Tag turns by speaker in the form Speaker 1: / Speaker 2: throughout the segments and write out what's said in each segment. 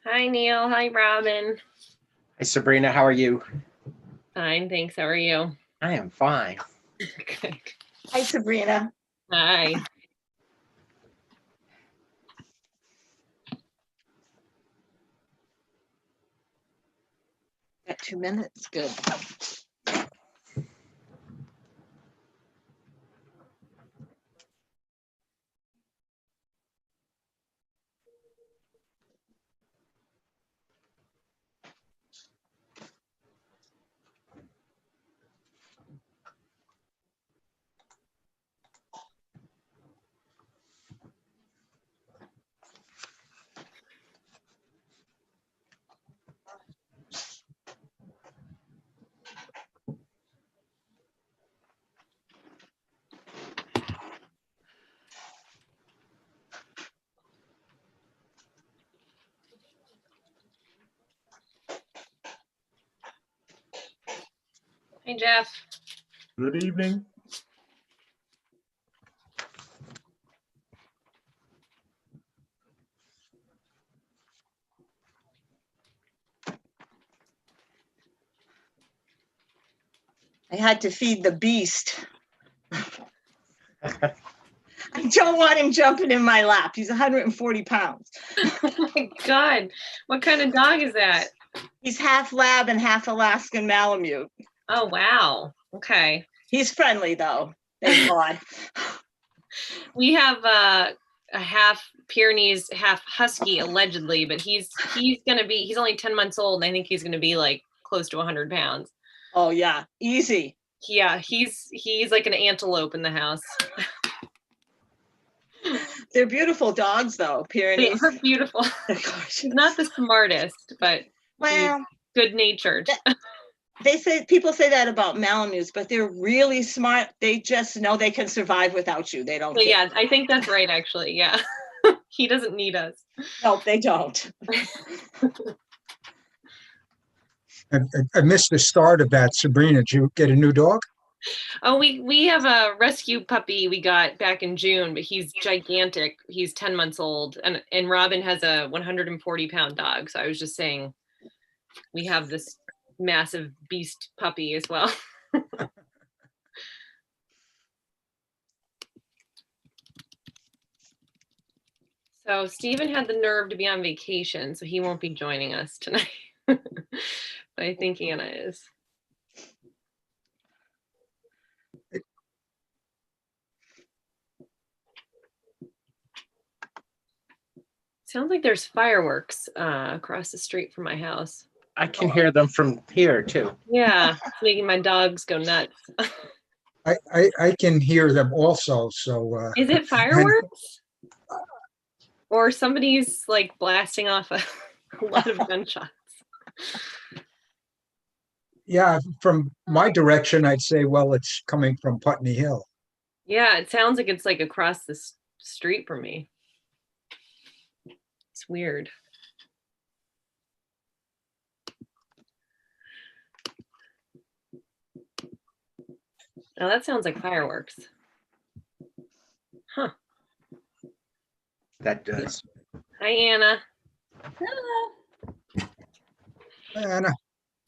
Speaker 1: Hi, Neil. Hi, Robin.
Speaker 2: Hi, Sabrina. How are you?
Speaker 1: Fine, thanks. How are you?
Speaker 2: I am fine.
Speaker 1: Good.
Speaker 3: Hi, Sabrina.
Speaker 1: Hi.
Speaker 3: Got 2 minutes. Good.
Speaker 1: Hey, Jeff.
Speaker 4: Good evening.
Speaker 3: I had to feed the beast. I don't want him jumping in my lap. He's 140 pounds.
Speaker 1: Oh my God. What kind of dog is that?
Speaker 3: He's half lab and half Alaskan Malamute.
Speaker 1: Oh, wow. Okay.
Speaker 3: He's friendly though. Thank God.
Speaker 1: We have a half Pyrenees, half Husky, allegedly, but he's only 10 months old, and I think he's gonna be like close to 100 pounds.
Speaker 3: Oh yeah, easy.
Speaker 1: Yeah, he's like an antelope in the house.
Speaker 3: They're beautiful dogs though,
Speaker 1: They
Speaker 3: Pyrenees.
Speaker 1: are beautiful. He's not the smartest, but
Speaker 3: Well,
Speaker 1: good natured.
Speaker 3: people say that about Malamutes, but they're really smart. They just know they can survive without you. They don't.
Speaker 1: So yeah, I think that's right, actually. Yeah. He doesn't need us.
Speaker 3: No, they don't.
Speaker 5: I missed the start of that. Sabrina, did you get a new dog?
Speaker 1: Oh, we have a rescue puppy we got back in June, but he's gigantic. He's 10 months old, and Robin has a 140-pound dog. So I was just saying we have this massive beast puppy as well. So Stephen had the nerve to be on vacation, so he won't be joining us tonight. But I think Anna is. Sounds like there's fireworks across the street from my house.
Speaker 2: I can hear them from here too.
Speaker 1: Yeah, it's making my dogs go nuts.
Speaker 5: I can hear them also. So
Speaker 1: Is it fireworks? Or somebody's like blasting off a lot of gunshots.
Speaker 5: yeah, from my direction, I'd say, well, it's coming from Putney Hill.
Speaker 1: Yeah, it sounds like it's like across the street from me. It's weird. Oh, that sounds like fireworks. Huh.
Speaker 2: That does.
Speaker 1: Hi, Anna.
Speaker 3: Hello.
Speaker 5: Anna,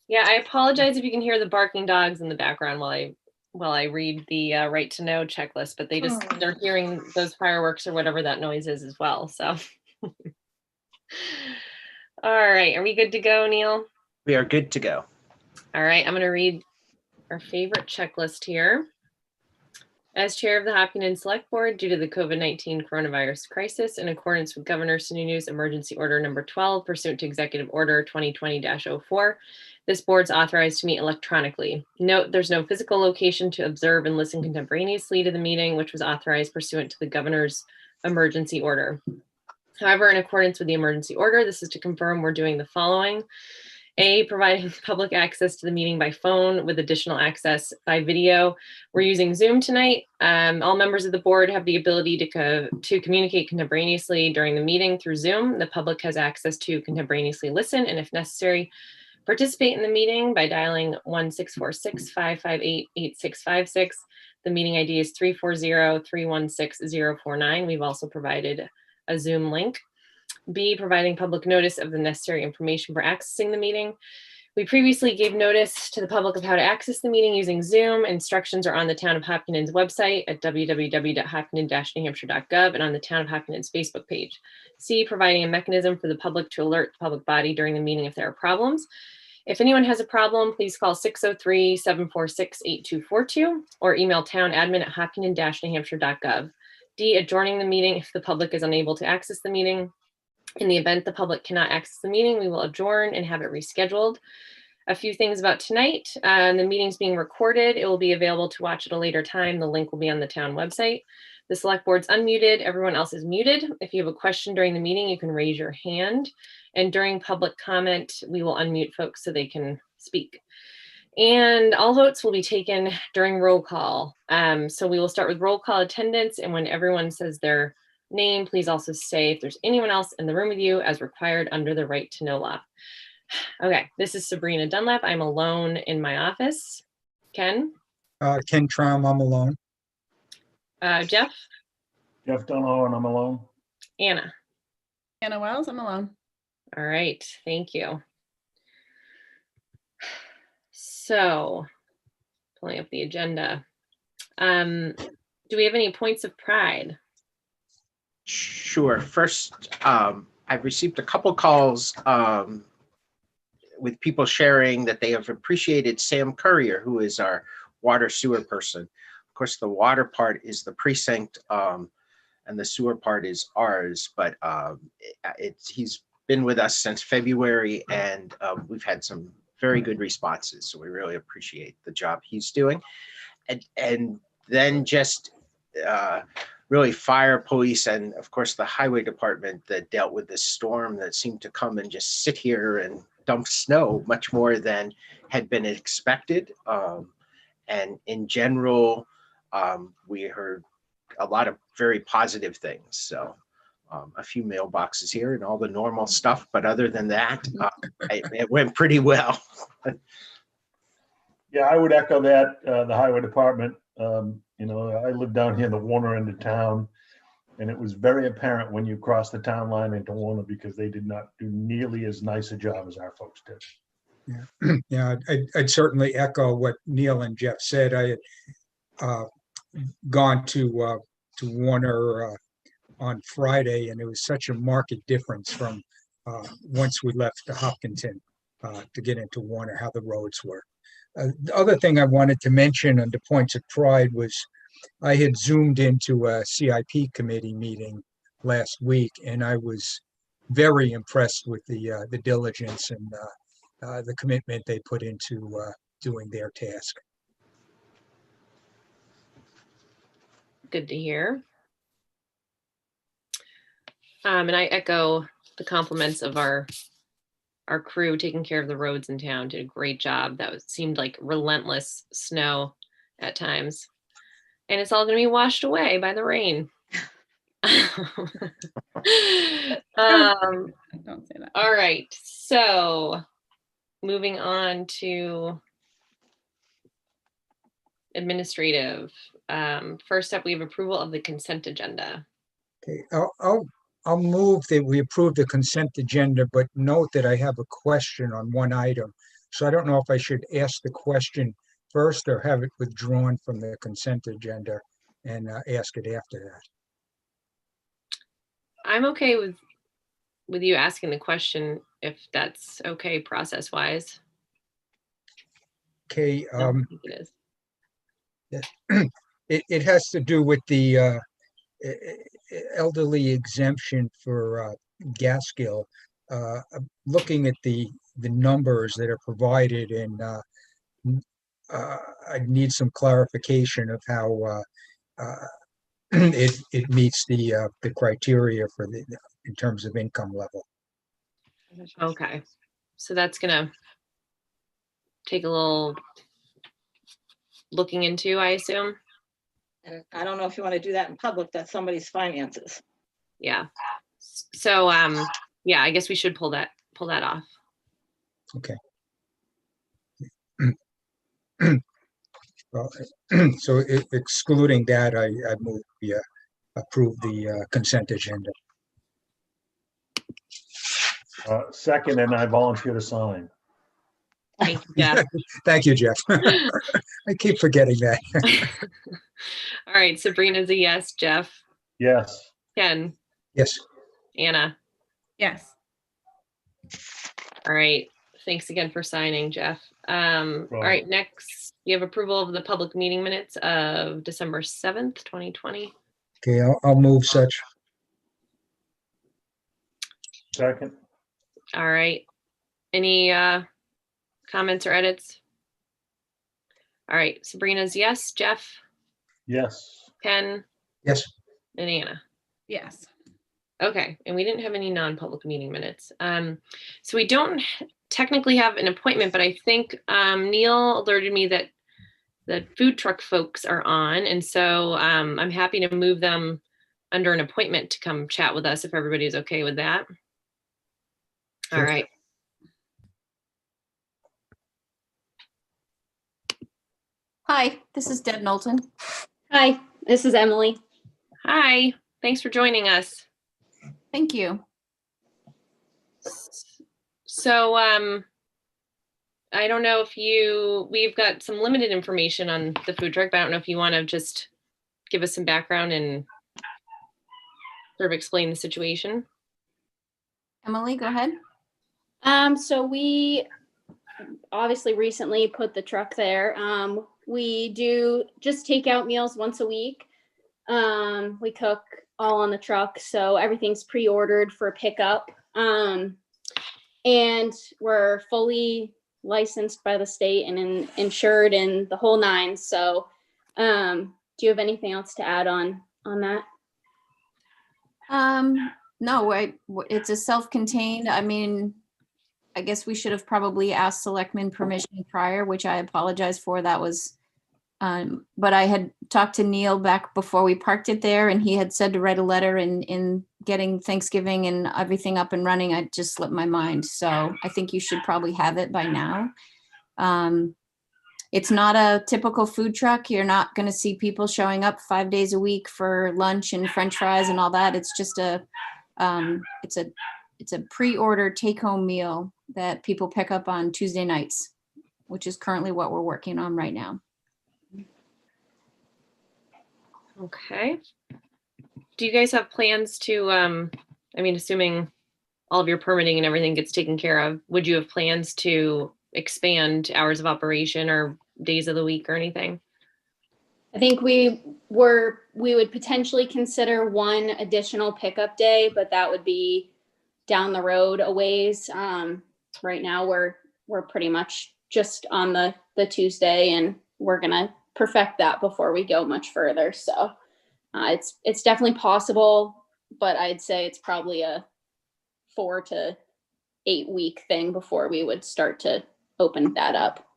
Speaker 1: Yeah, I apologize if you can hear the barking dogs in the background while I read the right to know checklist, but they're hearing those fireworks or whatever that noise is as well. So, all right, are we good to go, Neil?
Speaker 2: We are good to go.
Speaker 1: All right, I'm going to read our favorite checklist here. As chair of the Hopkinton Select Board, due to the COVID-19 coronavirus crisis, in accordance with Governor Sununu's Emergency Order Number 12, pursuant to Executive Order 2020-04, this board's authorized to meet electronically. Note, there's no physical location to observe and listen contemporaneously to the meeting, which was authorized pursuant to the Governor's Emergency Order. However, in accordance with the emergency order, this is to confirm we're doing the following. A, providing public access to the meeting by phone with additional access by video. We're using Zoom tonight. All members of the board have the ability to communicate contemporaneously during the meeting through Zoom. The public has access to contemporaneously listen and, if necessary, participate in the meeting by dialing 1-646-558-8656. The meeting ID is 340-316-049. We've also provided a Zoom link. B, providing public notice of the necessary information for accessing the meeting. We previously gave notice to the public of how to access the meeting using Zoom. Instructions are on the Town of Hopkinton's website at www.hopkinton-newhampshire.gov and on the Town of Hopkinton's Facebook page. C, providing a mechanism for the public to alert the public body during the meeting if there are problems. If anyone has a problem, please call 603-746-8242 or email townadmin@hopkinton-newhampshire.gov. D, adjourning the meeting if the public is unable to access the meeting. In the event the public cannot access the meeting, we will adjourn and have it rescheduled. A few things about tonight. The meeting's being recorded. It will be available to watch at a later time. The link will be on the town website. The select board's unmuted. Everyone else is muted. If you have a question during the meeting, you can raise your hand. And during public comment, we will unmute folks so they can speak. And all votes will be taken during roll call. So we will start with roll call attendance. And when everyone says their name, please also say if there's anyone else in the room with you as required under the right to know law. Okay, this is Sabrina Dunlap. I'm alone in my office. Ken?
Speaker 5: Ken Traum, I'm alone.
Speaker 1: Jeff?
Speaker 4: Jeff Dunlap, and I'm alone.
Speaker 1: Anna?
Speaker 6: Anna Wells, I'm alone.
Speaker 1: All right, thank you. So, pulling up the agenda. Do we have any points of pride?
Speaker 2: Sure. First, I've received a couple calls with people sharing that they have appreciated Sam Courier, who is our water sewer person. Of course, the water part is the precinct and the sewer part is ours, but he's been with us since February and we've had some very good responses. So we really appreciate the job he's doing. And then just really fire, police, and of course the highway department that dealt with this storm that seemed to come and just sit here and dump snow much more than had been expected. And in general, we heard a lot of very positive things. So a few mailboxes here and all the normal stuff, but other than that, it went pretty well.
Speaker 4: Yeah, I would echo that, the highway department. You know, I live down here in the Warner end of town, and it was very apparent when you crossed the town line into Warner because they did not do nearly as nice a job as our folks did.
Speaker 5: Yeah, I'd certainly echo what Neil and Jeff said. I had gone to Warner on Friday, and it was such a marked difference from once we left Hopkinton to get into Warner, how the roads were. The other thing I wanted to mention under points of pride was I had zoomed into a CIP committee meeting last week, and I was very impressed with the diligence and the commitment they put into doing their task.
Speaker 1: Good to hear. And I echo the compliments of our crew taking care of the roads in town. Did a great job. Seemed like relentless snow at times. And it's all going to be washed away by the rain.
Speaker 6: Don't say that.
Speaker 1: All right. So moving on to administrative. First up, we have approval of the consent agenda.
Speaker 5: Okay, I'll move that we approve the consent agenda, but note that I have a question on one item. So I don't know if I should ask the question first or have it withdrawn from the consent agenda and ask it after that.
Speaker 1: I'm okay with you asking the question if that's okay process wise.
Speaker 5: Okay,
Speaker 1: I don't think it is.
Speaker 5: it has to do with the elderly exemption for Gaskill. Looking at the numbers that are provided, and I need some clarification of how it meets the criteria for in terms of income level.
Speaker 1: Okay, so that's gonna take a little looking into, I assume.
Speaker 3: And I don't know if you want to do that in public, that's somebody's finances.
Speaker 1: Yeah. So yeah, I guess we should pull that off.
Speaker 5: Okay. Well, so excluding that, I move we approve the consent agenda.
Speaker 4: Second, and I volunteer to sign.
Speaker 1: Thank you, Jeff.
Speaker 5: Thank you, Jeff. I keep forgetting that.
Speaker 1: All right, Sabrina's a yes. Jeff,
Speaker 4: Yes.
Speaker 1: Ken,
Speaker 5: Yes,
Speaker 1: Anna.
Speaker 6: Yes.
Speaker 1: All right. Thanks again for signing, Jeff. All right, next, you have approval of the public meeting minutes of December 7th, 2020.
Speaker 5: okay, I'll move such.
Speaker 4: Second.
Speaker 1: All right. Any comments or edits? All right, Sabrina's yes. Jeff,
Speaker 4: Yes.
Speaker 1: Ken,
Speaker 5: Yes,
Speaker 1: and Anna.
Speaker 6: Yes.
Speaker 1: Okay, and we didn't have any non-public meeting minutes. So we don't technically have an appointment, but I think Neil alerted me that the food truck folks are on, and so I'm happy to move them under an appointment to come chat with us if everybody's okay with that. All
Speaker 5: Sure.
Speaker 1: right.
Speaker 7: Hi, this is Deb Knowlton.
Speaker 8: Hi, this is Emily.
Speaker 1: Hi, thanks for joining us.
Speaker 7: Thank you.
Speaker 1: So I don't know if we've got some limited information on the food truck, but I don't know if you want to just give us some background and sort of explain the situation.
Speaker 7: Emily, go ahead.
Speaker 8: So we obviously recently put the truck there. We do just takeout meals once a week. We cook all on the truck, so everything's pre-ordered for pickup. And we're fully licensed by the state and insured in the whole nine. So do you have anything else to add on that?
Speaker 7: No, it's a self-contained. I mean, I guess we should have probably asked selectmen permission prior, which I apologize for. That was, but I had talked to Neil back before we parked it there, and he had said to write a letter in getting Thanksgiving and everything up and running. I just slipped my mind. So I think you should probably have it by now. It's not a typical food truck. You're not going to see people showing up 5 days a week for lunch and French fries and all that. It's just it's a pre-order take-home meal that people pick up on Tuesday nights, which is currently what we're working on right now.
Speaker 1: Okay. Do you guys have plans to, I mean, assuming all of your permitting and everything gets taken care of, would you have plans to expand hours of operation or days of the week or anything?
Speaker 8: I think we would potentially consider one additional pickup day, but that would be down the road a ways. Right now we're pretty much just on the Tuesday, and we're gonna perfect that before we go much further. So it's definitely possible, but I'd say it's probably a 4 to 8 week thing before we would start to open that up.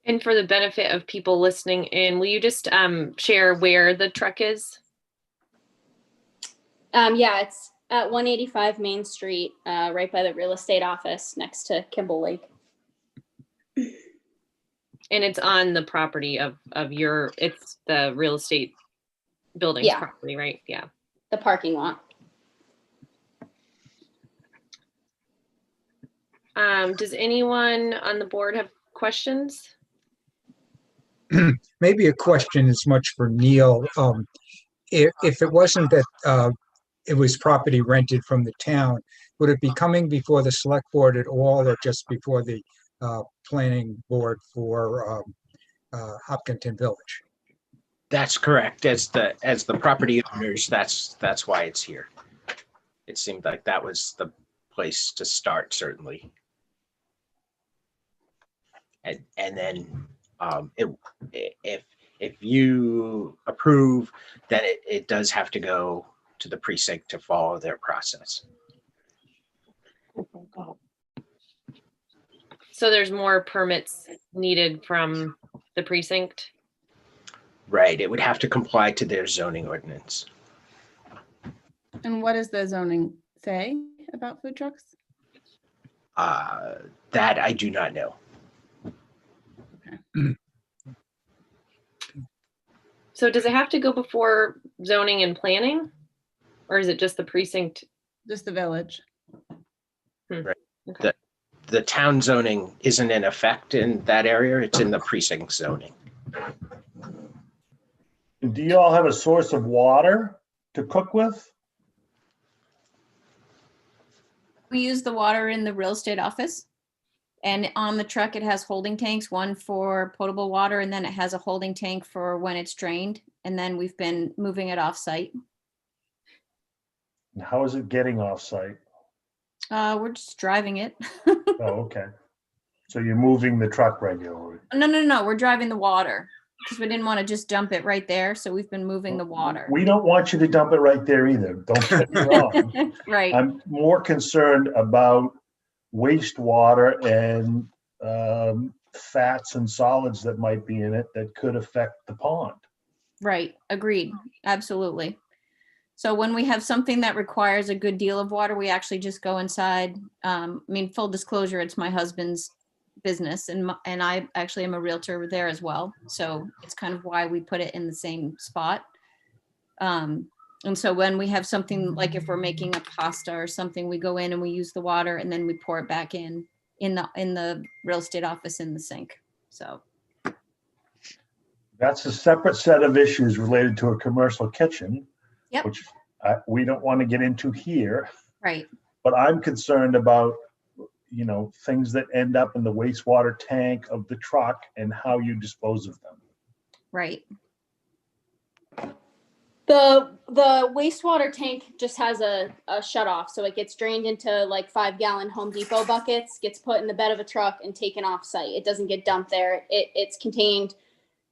Speaker 1: And for the benefit of people listening in, will you just share where the truck is?
Speaker 8: Yeah, it's at 185 Main Street, right by the real estate office next to Kimball Lake.
Speaker 1: And it's on the property of it's the real estate building's
Speaker 8: Yeah.
Speaker 1: property, right? Yeah.
Speaker 8: The parking lot.
Speaker 1: Does anyone on the board have questions?
Speaker 5: maybe a question as much for Neil. If it wasn't that it was property rented from the town, would it be coming before the select board at all, or just before the planning board for Hopkinton Village?
Speaker 2: That's correct. As the property owners, that's why it's here. It seemed like that was the place to start, certainly. And then if you approve, then it does have to go to the precinct to follow their process.
Speaker 1: So there's more permits needed from the precinct?
Speaker 2: Right. It would have to comply to their zoning ordinance.
Speaker 6: And what does the zoning say about food trucks?
Speaker 2: That I do not know.
Speaker 1: So does it have to go before zoning and planning? Or is it just the precinct?
Speaker 6: Just the village.
Speaker 1: Okay.
Speaker 2: The town zoning isn't in effect in that area. It's in the precinct zoning.
Speaker 4: Do you all have a source of water to cook with?
Speaker 7: We use the water in the real estate office. And on the truck, it has holding tanks, one for potable water, and then it has a holding tank for when it's drained. And then we've been moving it off-site.
Speaker 4: And how is it getting off-site?
Speaker 7: We're just driving it.
Speaker 4: Oh, okay. So you're moving the truck regularly?
Speaker 7: No, we're driving the water because we didn't want to just dump it right there. So we've been moving the water.
Speaker 4: We don't want you to dump it right there either. Don't get me wrong.
Speaker 7: Right.
Speaker 4: I'm more concerned about wastewater and fats and solids that might be in it that could affect the pond.
Speaker 7: Right, agreed, absolutely. So when we have something that requires a good deal of water, we actually just go inside. I mean, full disclosure, it's my husband's business and I actually am a realtor there as well. So it's kind of why we put it in the same spot. And so when we have something like if we're making a pasta or something, we go in and we use the water and then we pour it back in the real estate office in the sink. So.
Speaker 4: That's a separate set of issues related to a commercial kitchen.
Speaker 7: Yep.
Speaker 4: Which we don't want to get into here.
Speaker 7: Right.
Speaker 4: But I'm concerned about, things that end up in the wastewater tank of the truck and how you dispose of them.
Speaker 7: Right.
Speaker 8: The wastewater tank just has a shut off, so it gets drained into like 5-gallon Home Depot buckets, gets put in the bed of a truck and taken off site. It doesn't get dumped there. It's contained.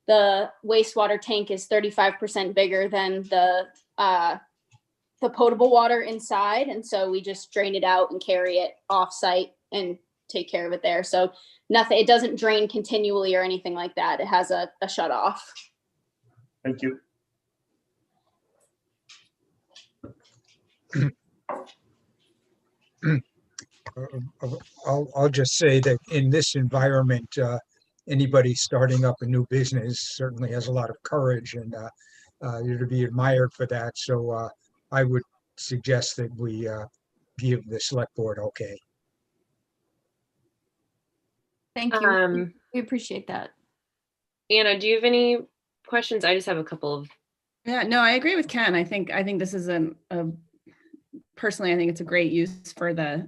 Speaker 8: The wastewater tank is 35% bigger than the potable water inside, and so we just drain it out and carry it off site and take care of it there. So nothing, it doesn't drain continually or anything like that. It has a shut off.
Speaker 4: Thank you.
Speaker 5: I'll just say that in this environment, anybody starting up a new business certainly has a lot of courage and you're to be admired for that. So I would suggest that we give the select board okay.
Speaker 7: Thank you. We appreciate that.
Speaker 1: Anna, do you have any questions? I just have a couple of.
Speaker 6: Yeah, no, I agree with Ken. I think this is personally, I think it's a great use for the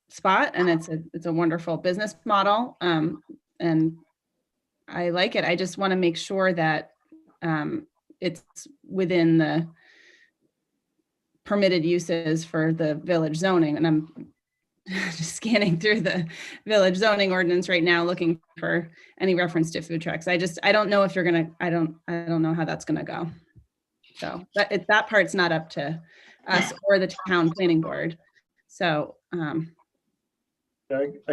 Speaker 6: spot and it's a wonderful business model. And I like it. I just want to make sure that it's within the permitted uses for the village zoning. And I'm just scanning through the village zoning ordinance right now, looking for any reference to food trucks. I don't know if you're gonna, I don't know how that's gonna go. So, but that part's not up to us or the town planning board. So,
Speaker 4: I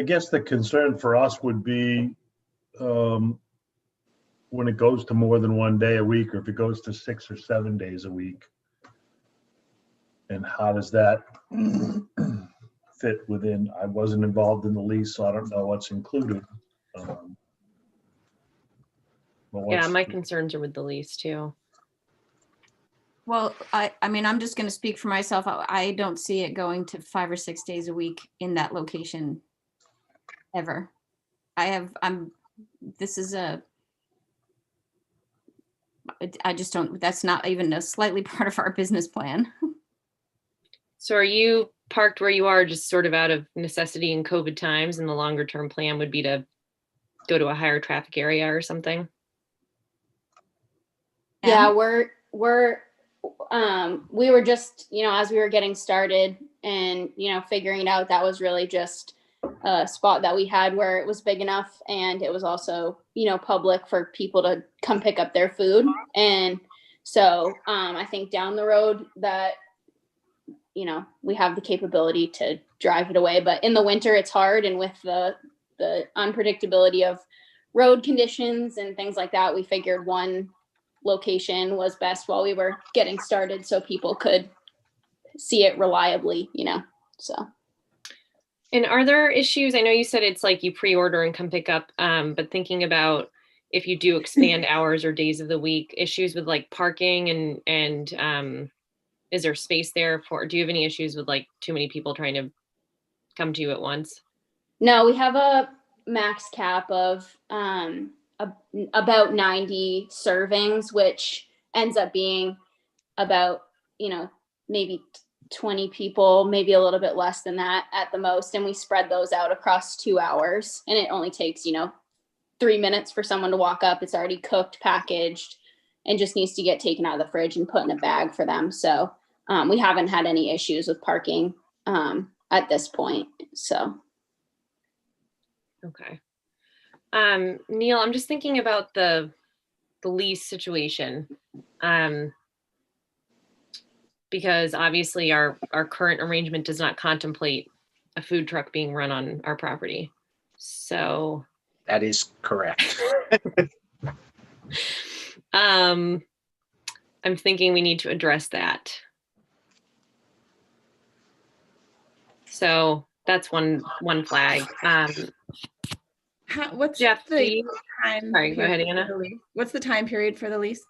Speaker 4: guess the concern for us would be when it goes to more than one day a week, or if it goes to 6 or 7 days a week. And how does that fit within, I wasn't involved in the lease, so I don't know what's included.
Speaker 1: Yeah, my concerns are with the lease too.
Speaker 7: Well, I mean, I'm just going to speak for myself. I don't see it going to 5 or 6 days a week in that location ever. I just don't, that's not even a slightly part of our business plan.
Speaker 1: So are you parked where you are just sort of out of necessity in COVID times, and the longer term plan would be to go to a higher traffic area or something?
Speaker 8: Yeah, we were just, as we were getting started and, figuring it out, that was really just a spot that we had where it was big enough and it was also, public for people to come pick up their food. And so I think down the road that, we have the capability to drive it away, but in the winter it's hard. And with the unpredictability of road conditions and things like that, we figured one location was best while we were getting started so people could see it reliably, so.
Speaker 1: And are there issues? I know you said it's like you pre-order and come pick up, but thinking about if you do expand hours or days of the week, issues with like parking and is there space there do you have any issues with like too many people trying to come to you at once?
Speaker 8: No, we have a max cap of about 90 servings, which ends up being about, maybe 20 people, maybe a little bit less than that at the most. And we spread those out across 2 hours. And it only takes, 3 minutes for someone to walk up. It's already cooked, packaged, and just needs to get taken out of the fridge and put in a bag for them. So we haven't had any issues with parking at this point. So.
Speaker 1: Okay. Neil, I'm just thinking about the lease situation. Because obviously our current arrangement does not contemplate a food truck being run on our property. So
Speaker 2: That is correct.
Speaker 1: I'm thinking we need to address that. So that's one flag.
Speaker 6: What's
Speaker 1: Jeff, do
Speaker 6: the
Speaker 1: you,
Speaker 6: time?
Speaker 1: sorry, go ahead,
Speaker 6: period
Speaker 1: Anna.
Speaker 6: for the lease? What's the time period for the lease?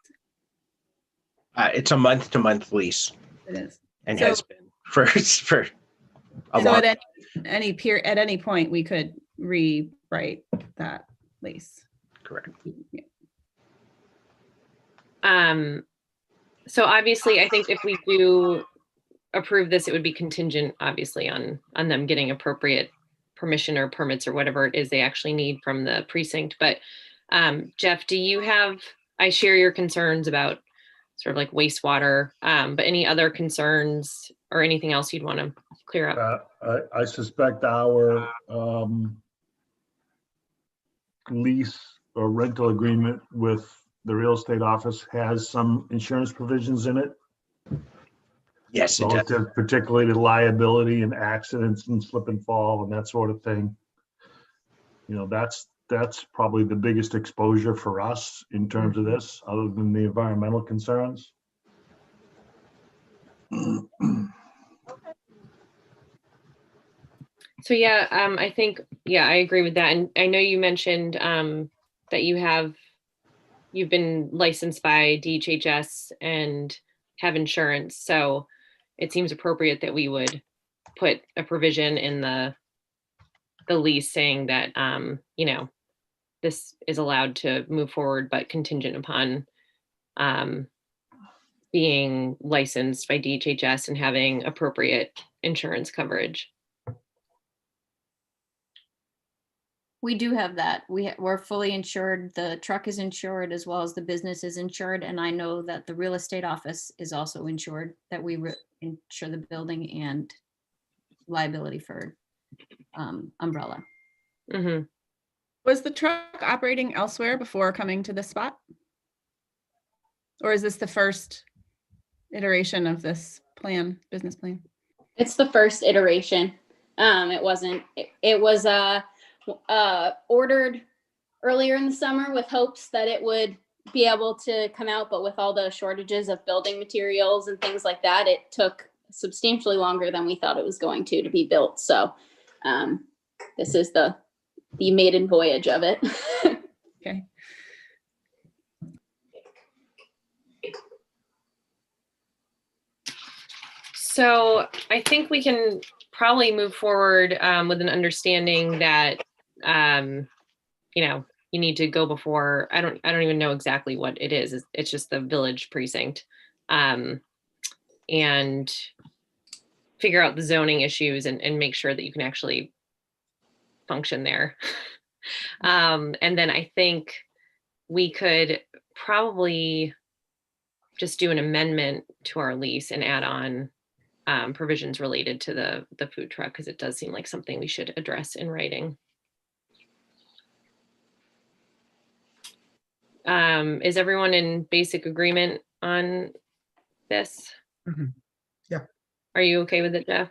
Speaker 2: It's a month-to-month lease
Speaker 6: It is.
Speaker 2: and
Speaker 6: So-
Speaker 2: has been for a
Speaker 6: So
Speaker 2: long.
Speaker 6: at any point, we could rewrite that lease.
Speaker 2: Correct.
Speaker 1: So obviously, I think if we do approve this, it would be contingent, obviously, on them getting appropriate permission or permits or whatever it is they actually need from the precinct. But Jeff, do you have, I share your concerns about sort of like wastewater, but any other concerns or anything else you'd want to clear up?
Speaker 4: I suspect our lease or rental agreement with the real estate office has some insurance provisions in it,
Speaker 2: Yes, it does.
Speaker 4: relative particularly to liability and accidents and slip and fall and that sort of thing. That's probably the biggest exposure for us in terms of this, other than the environmental concerns.
Speaker 1: So yeah, I think, yeah, I agree with that. And I know you mentioned that you've been licensed by DHHS and have insurance. So it seems appropriate that we would put a provision in the lease saying that, this is allowed to move forward, but contingent upon being licensed by DHHS and having appropriate insurance coverage.
Speaker 7: We do have that. We're fully insured. The truck is insured as well as the business is insured. And I know that the real estate office is also insured, that we insure the building and liability for umbrella.
Speaker 1: Mm-hmm.
Speaker 6: Was the truck operating elsewhere before coming to this spot? Or is this the first iteration of this business plan?
Speaker 8: It's the first iteration. It was ordered earlier in the summer with hopes that it would be able to come out, but with all the shortages of building materials and things like that, it took substantially longer than we thought it was going to be built. So this is the maiden voyage of it.
Speaker 6: Okay.
Speaker 1: So I think we can probably move forward with an understanding that, you need to go before, I don't even know exactly what it is. It's just the village precinct, and figure out the zoning issues and make sure that you can actually function there. And then I think we could probably just do an amendment to our lease and add on provisions related to the food truck, because it does seem like something we should address in writing. Is everyone in basic agreement on this?
Speaker 5: Mhm. Yeah.
Speaker 1: Are you okay with it, Jeff?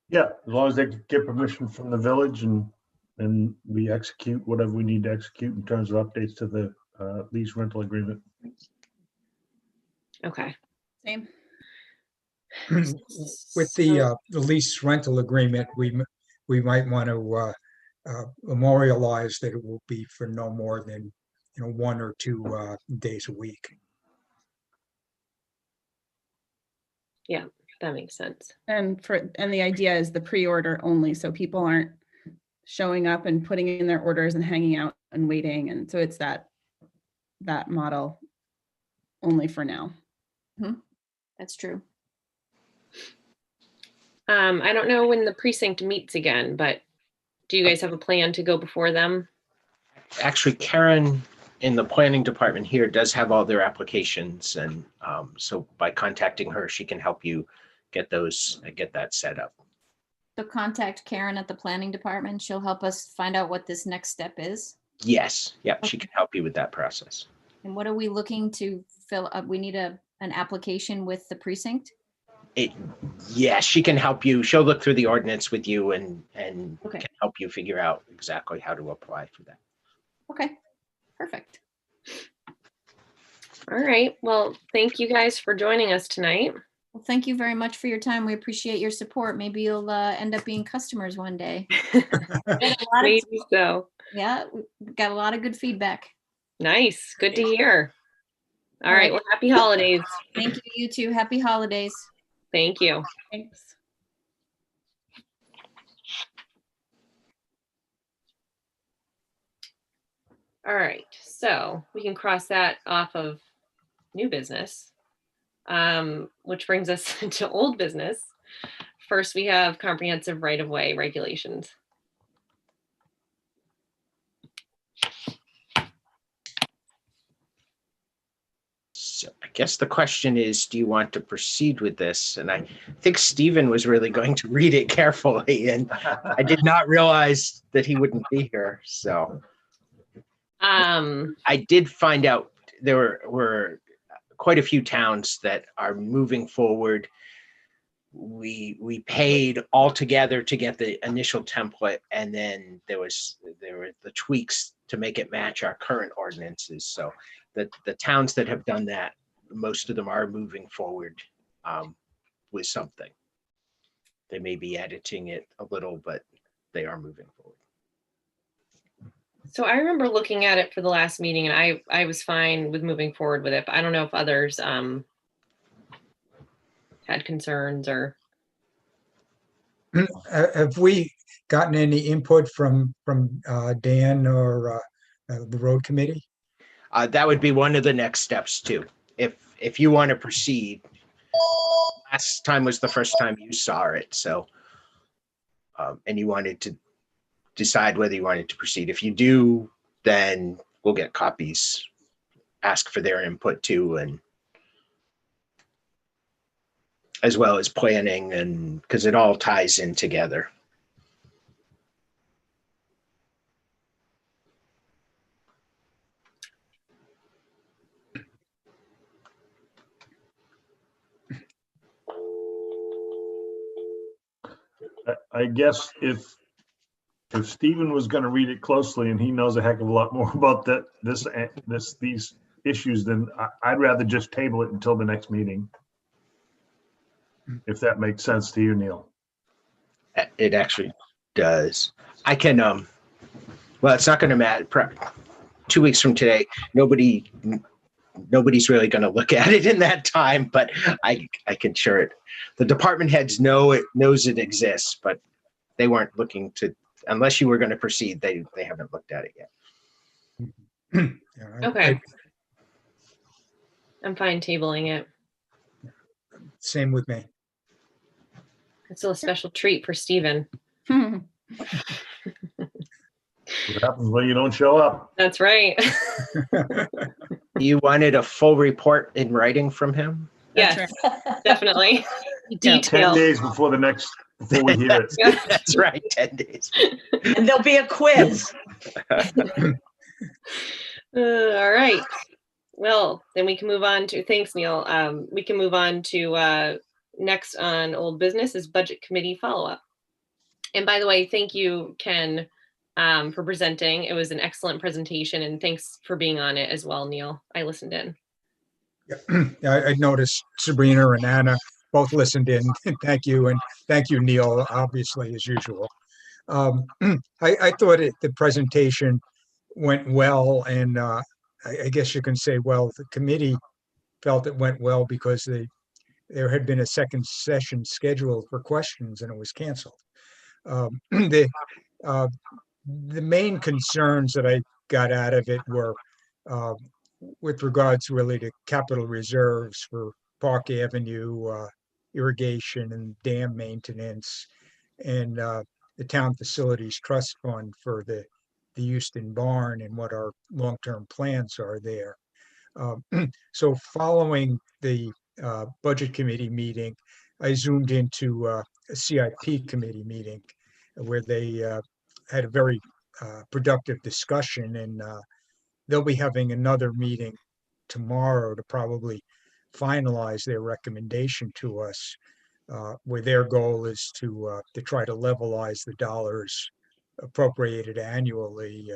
Speaker 4: Yeah, as long as they get permission from the village and we execute whatever we need to execute in terms of updates to the lease rental agreement.
Speaker 1: Okay.
Speaker 6: Same.
Speaker 5: With the lease rental agreement, we might want to memorialize that it will be for no more than 1 or 2 days a week.
Speaker 1: That makes sense.
Speaker 6: And the idea is the pre-order only, so people aren't showing up and putting in their orders and hanging out and waiting. And so it's that model only for now.
Speaker 7: That's true.
Speaker 1: I don't know when the precinct meets again, but do you guys have a plan to go before them?
Speaker 2: Actually, Karen in the planning department here does have all their applications. And so by contacting her, she can help you get that set up.
Speaker 7: So contact Karen at the planning department. She'll help us find out what this next step is.
Speaker 2: Yes. Yep. She can help you with that process.
Speaker 7: And what are we looking to fill up? We need an application with the precinct?
Speaker 2: Yes, she can help you. She'll look through the ordinance with you and
Speaker 7: Okay.
Speaker 2: can help you figure out exactly how to apply for that.
Speaker 7: Okay, perfect.
Speaker 1: All right. Well, thank you guys for joining us tonight.
Speaker 7: Well, thank you very much for your time. We appreciate your support. Maybe you'll end up being customers one day.
Speaker 1: Maybe so.
Speaker 7: Yeah, we got a lot of good feedback.
Speaker 1: Nice. Good to hear. All right. Well, happy holidays.
Speaker 7: Thank you, you too. Happy holidays.
Speaker 1: Thank you.
Speaker 6: Thanks.
Speaker 1: All right. So we can cross that off of new business, which brings us to old business. First, we have comprehensive right-of-way regulations.
Speaker 2: So I guess the question is, do you want to proceed with this? And I think Stephen was really going to read it carefully, and I did not realize that he wouldn't be here. So I did find out there were quite a few towns that are moving forward. We paid all together to get the initial template, and then there were the tweaks to make it match our current ordinances. So the towns that have done that, most of them are moving forward with something. They may be editing it a little, but they are moving forward.
Speaker 1: So I remember looking at it for the last meeting, and I was fine with moving forward with it, but I don't know if others had concerns or.
Speaker 5: Have we gotten any input from Dan or the road committee?
Speaker 2: That would be one of the next steps too. If you want to proceed, last time was the first time you saw it. So, and you wanted to decide whether you wanted to proceed. If you do, then we'll get copies, ask for their input too, and as well as planning, and because it all ties in together.
Speaker 4: I guess if Stephen was going to read it closely and he knows a heck of a lot more about these issues, then I'd rather just table it until the next meeting. If that makes sense to you, Neil.
Speaker 2: It actually does. I can, well, it's not going to matter. 2 weeks from today, nobody's really going to look at it in that time, but I can share it. The department heads knows it exists, but they weren't looking to, unless you were going to proceed, they haven't looked at it yet.
Speaker 1: Okay. I'm fine tabling it.
Speaker 5: Same with me.
Speaker 1: It's a special treat for Stephen.
Speaker 4: What happens when you don't show up?
Speaker 1: That's right.
Speaker 2: You wanted a full report in writing from him?
Speaker 1: Yes, definitely.
Speaker 4: 10
Speaker 1: Detailed.
Speaker 4: days before we hear it.
Speaker 2: That's right, 10 days.
Speaker 3: And there'll be a quiz.
Speaker 1: All right. Well, then we can move on to, thanks, Neil. We can move on to next on old business is budget committee follow-up. And by the way, thank you, Ken, for presenting. It was an excellent presentation, and thanks for being on it as well, Neil. I listened in.
Speaker 5: Yeah, I noticed Sabrina and Anna both listened in. Thank you. And thank you, Neil, obviously, as usual. I thought the presentation went well, and I guess you can say, well, the committee felt it went well because there had been a second session scheduled for questions and it was canceled. The main concerns that I got out of it were with regards really to capital reserves for Park Avenue, irrigation and dam maintenance, and the town facilities trust fund for the Houston barn and what our long-term plans are there. So following the budget committee meeting, I zoomed into a CIP committee meeting where they had a very productive discussion, and they'll be having another meeting tomorrow to probably finalize their recommendation to us, where their goal is to try to levelize the dollars appropriated annually,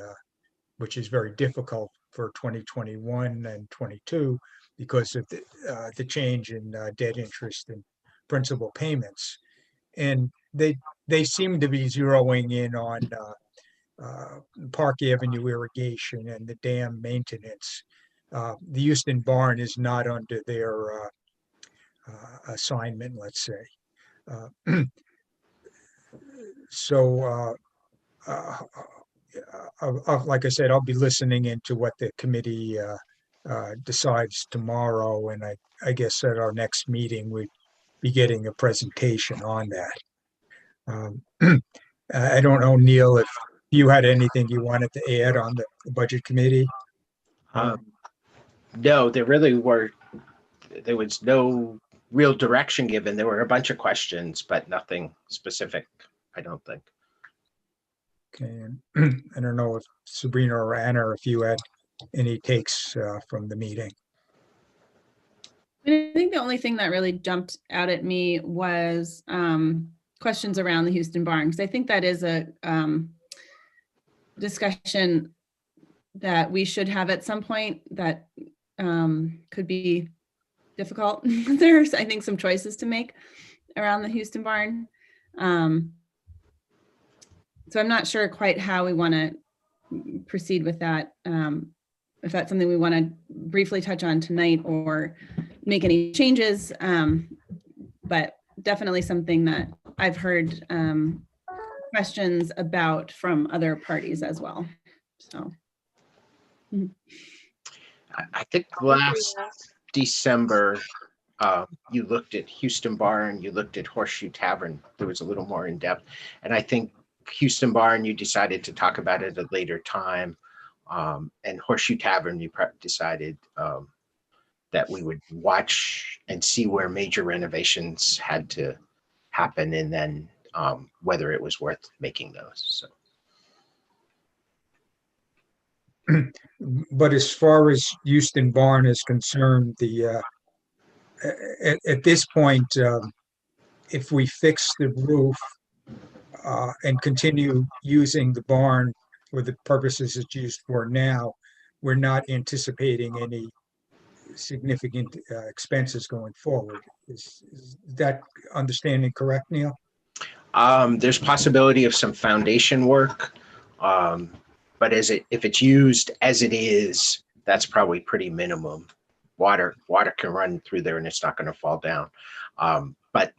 Speaker 5: which is very difficult for 2021 and 22 because of the change in debt interest and principal payments. And they seem to be zeroing in on Park Avenue irrigation and the dam maintenance. The Houston barn is not under their assignment, let's say. So, like I said, I'll be listening into what the committee decides tomorrow, and I guess at our next meeting we'd be getting a presentation on that. I don't know, Neil, if you had anything you wanted to add on the budget committee?
Speaker 2: No, there was no real direction given. There were a bunch of questions, but nothing specific, I don't think.
Speaker 5: Okay, I don't know if Sabrina or Anna, if you had any takes from the meeting.
Speaker 6: I think the only thing that really jumped out at me was questions around the Houston barn, because I think that is a discussion that we should have at some point that could be difficult. There's, I think, some choices to make around the Houston barn. So I'm not sure quite how we want to proceed with that. If that's something we want to briefly touch on tonight or make any changes, but definitely something that I've heard questions about from other parties as well. So.
Speaker 2: I think last December, you looked at Houston Barn, you looked at Horseshoe Tavern. There was a little more in depth. And I think Houston Barn, you decided to talk about it at a later time. And Horseshoe Tavern, you decided that we would watch and see where major renovations had to happen, and then whether it was worth making those. So.
Speaker 5: But as far as Houston Barn is concerned, at this point, if we fix the roof and continue using the barn for the purposes it's used for now, we're not anticipating any significant expenses going forward. Is that understanding correct, Neil?
Speaker 2: There's possibility of some foundation work, but if it's used as it is, that's probably pretty minimum. Water can run through there and it's not going to fall down. But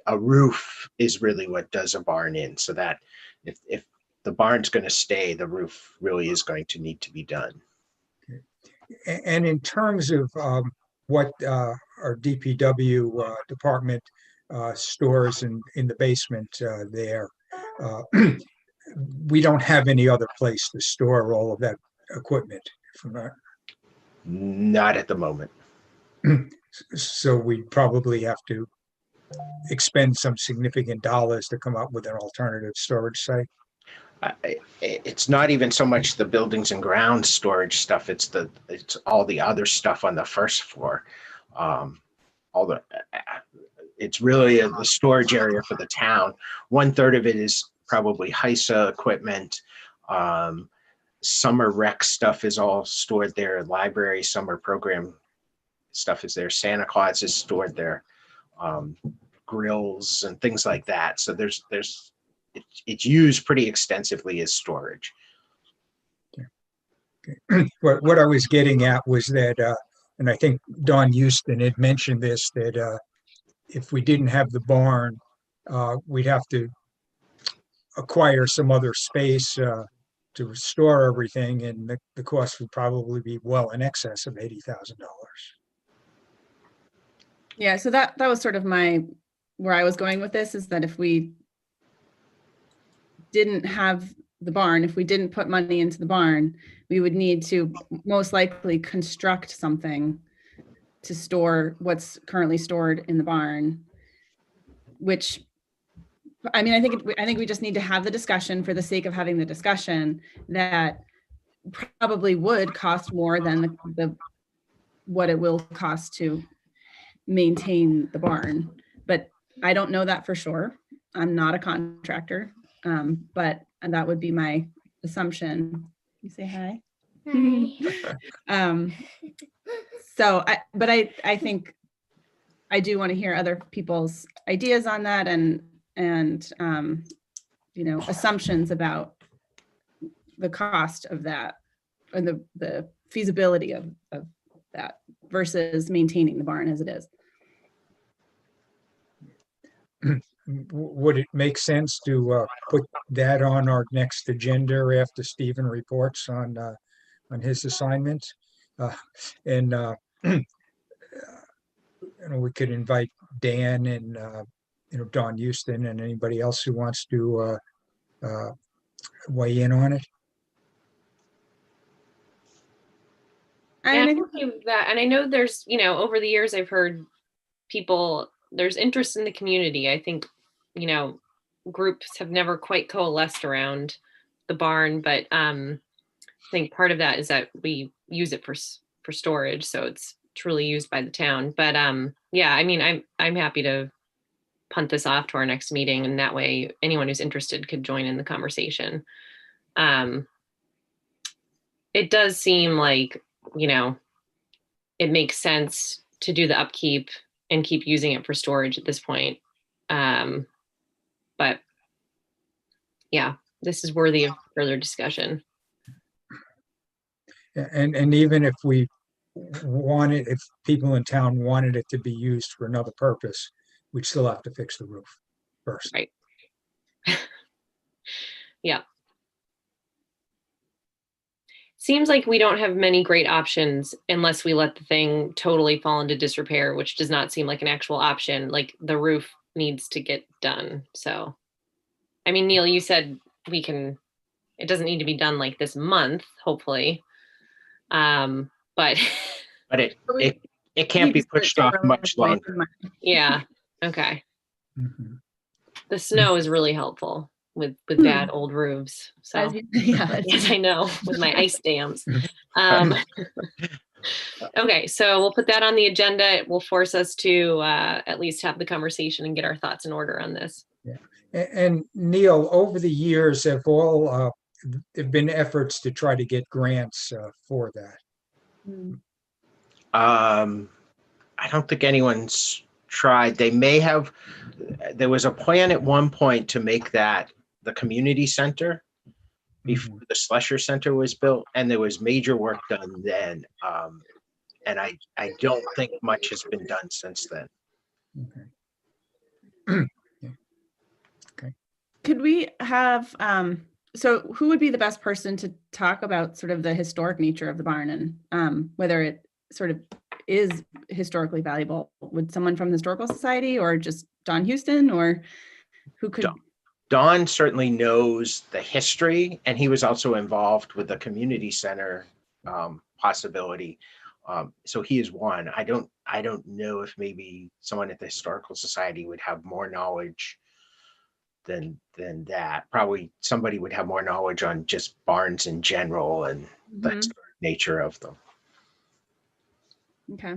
Speaker 2: a roof is really what does a barn in. So that if the barn's going to stay, the roof really is going to need to be done.
Speaker 5: And in terms of what our DPW department stores in the basement there, we don't have any other place to store all of that equipment.
Speaker 2: Not at the moment.
Speaker 5: So we'd probably have to expend some significant dollars to come up with an alternative storage site.
Speaker 2: It's not even so much the buildings and grounds storage stuff. It's all the other stuff on the first floor. It's really the storage area for the town. 1/3 of it is probably HISA equipment. Summer rec stuff is all stored there. Library, summer program stuff is there. Santa Claus is stored there. Grills and things like that. So it's used pretty extensively as storage.
Speaker 5: Okay. What I was getting at was that, and I think Don Houston had mentioned this, that if we didn't have the barn, we'd have to acquire some other space to restore everything, and the cost would probably be well in excess of $80,000.
Speaker 6: Yeah, so that was sort of where I was going with this, is that if we didn't have the barn, if we didn't put money into the barn, we would need to most likely construct something to store what's currently stored in the barn, which, I mean, I think we just need to have the discussion for the sake of having the discussion, that probably would cost more than what it will cost to maintain the barn. But I don't know that for sure. I'm not a contractor, but that would be my assumption. You say hi. So I think I do want to hear other people's ideas on that, and assumptions about the cost of that, and the feasibility of that versus maintaining the barn as it is.
Speaker 5: Would it make sense to put that on our next agenda after Stephen reports on his assignment? And we could invite Dan and Don Houston and anybody else who wants to weigh in on it.
Speaker 1: And I think that, and I know there's, over the years I've heard there's interest in the community. I think, groups have never quite coalesced around the barn, but I think part of that is that we use it for storage, so it's truly used by the town. But yeah, I mean, I'm happy to punt this off to our next meeting, and that way anyone who's interested could join in the conversation. It does seem like, it makes sense to do the upkeep and keep using it for storage at this point. But yeah, this is worthy of further discussion.
Speaker 5: And even if we if people in town wanted it to be used for another purpose, we'd still have to fix the roof first.
Speaker 1: Right. Yeah. Seems like we don't have many great options unless we let the thing totally fall into disrepair, which does not seem like an actual option. Like, the roof needs to get done. So, I mean, Neil, you said it doesn't need to be done like this month, hopefully. But
Speaker 2: it can't be pushed off much longer.
Speaker 1: Yeah. Okay.
Speaker 5: Mhm.
Speaker 1: The snow is really helpful with bad old roofs. So yes, I know, with my ice dams. Okay, so we'll put that on the agenda. It will force us to at least have the conversation and get our thoughts in order on this.
Speaker 5: Yeah. And Neil, over the years, have been efforts to try to get grants for that?
Speaker 2: I don't think anyone's tried. They may have. There was a plan at one point to make that the community center before the Slusher Center was built, and there was major work done then. And I don't think much has been done since then.
Speaker 5: Okay. Okay.
Speaker 6: Could we have, so who would be the best person to talk about sort of the historic nature of the barn, and whether it sort of is historically valuable? Would someone from the Historical Society, or just Don Houston, or who could?
Speaker 2: Don certainly knows the history, and he was also involved with the community center possibility. So he is one. I don't know if maybe someone at the Historical Society would have more knowledge than that. Probably somebody would have more knowledge on just barns in general and the historic nature of them.
Speaker 6: Okay.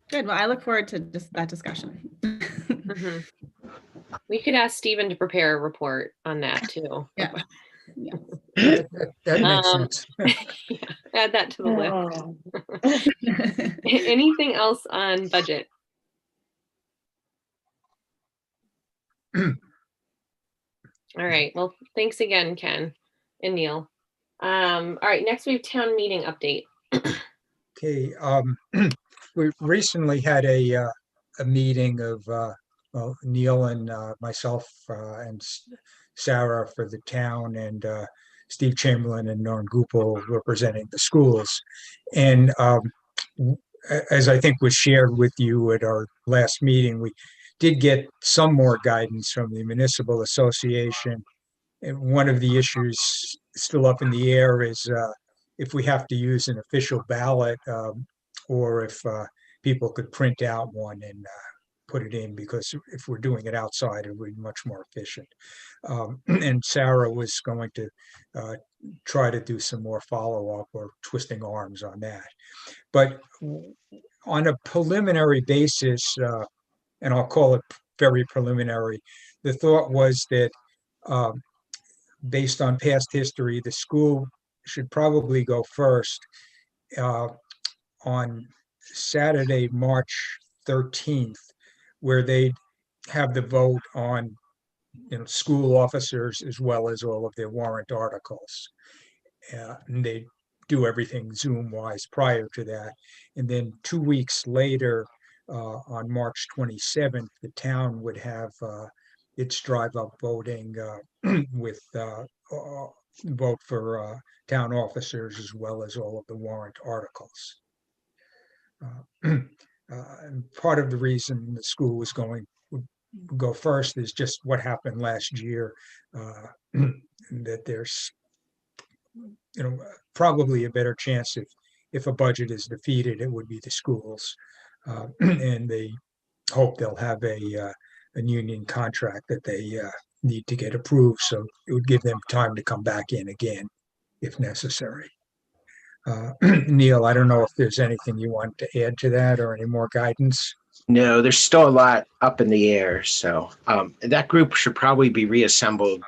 Speaker 6: Good. Well, I look forward to just that discussion.
Speaker 1: We could ask Stephen to prepare a report on that too.
Speaker 6: Yeah.
Speaker 5: That makes sense.
Speaker 1: Yeah, add that to the list. Anything else on budget? All right. Well, thanks again, Ken and Neil. All right, next we have town meeting update.
Speaker 5: Okay, we recently had a meeting of, well, Neil and myself and Sarah for the town, and Steve Chamberlain and Norm Gupel representing the schools. And as I think was shared with you at our last meeting, we did get some more guidance from the Municipal Association. And one of the issues still up in the air is if we have to use an official ballot, or if people could print out one and put it in, because if we're doing it outside, it would be much more efficient. And Sarah was going to try to do some more follow-up or twisting arms on that. But on a preliminary basis, and I'll call it very preliminary, the thought was that based on past history, the school should probably go first on Saturday, March 13th, where they have the vote on, school officers as well as all of their warrant articles. And they do everything Zoom-wise prior to that. And then 2 weeks later, on March 27th, the town would have its drive-up voting with vote for town officers as well as all of the warrant articles. And part of the reason the school would go first is just what happened last year, that there's probably a better chance if a budget is defeated, it would be the schools. And they hope they'll have a union contract that they need to get approved, so it would give them time to come back in again if necessary. Neil, I don't know if there's anything you want to add to that or any more guidance.
Speaker 2: No, there's still a lot up in the air. So that group should probably be reassembled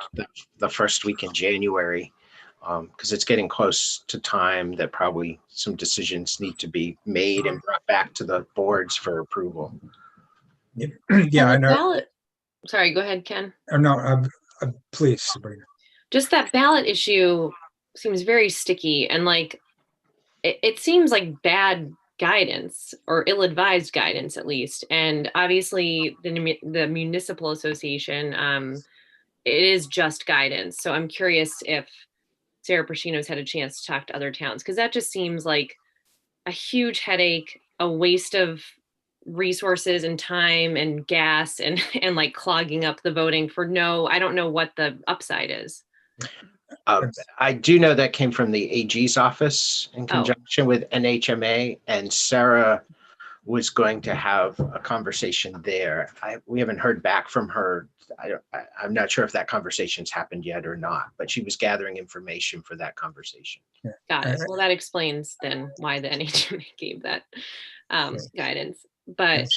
Speaker 2: the first week in January, because it's getting close to time that probably some decisions need to be made and brought back to the boards for approval.
Speaker 5: Yeah, I
Speaker 1: And the
Speaker 5: know.
Speaker 1: ballot- Sorry, go ahead, Ken.
Speaker 5: Oh, no, please, Sabrina.
Speaker 1: Just that ballot issue seems very sticky, and like it seems like bad guidance or ill-advised guidance, at least. And obviously the municipal association, it is just guidance. So I'm curious if Sarah Prashino's had a chance to talk to other towns, because that just seems like a huge headache, a waste of resources and time and gas and like clogging up the voting for I don't know what the upside is.
Speaker 2: I do know that came from the AG's office in conjunction with NHMA, and Sarah was going to have a conversation there. We haven't heard back from her. I'm not sure if that conversation's happened yet or not, but she was gathering information for that conversation.
Speaker 1: Got it. Well, that explains then why the NHMA gave that guidance. But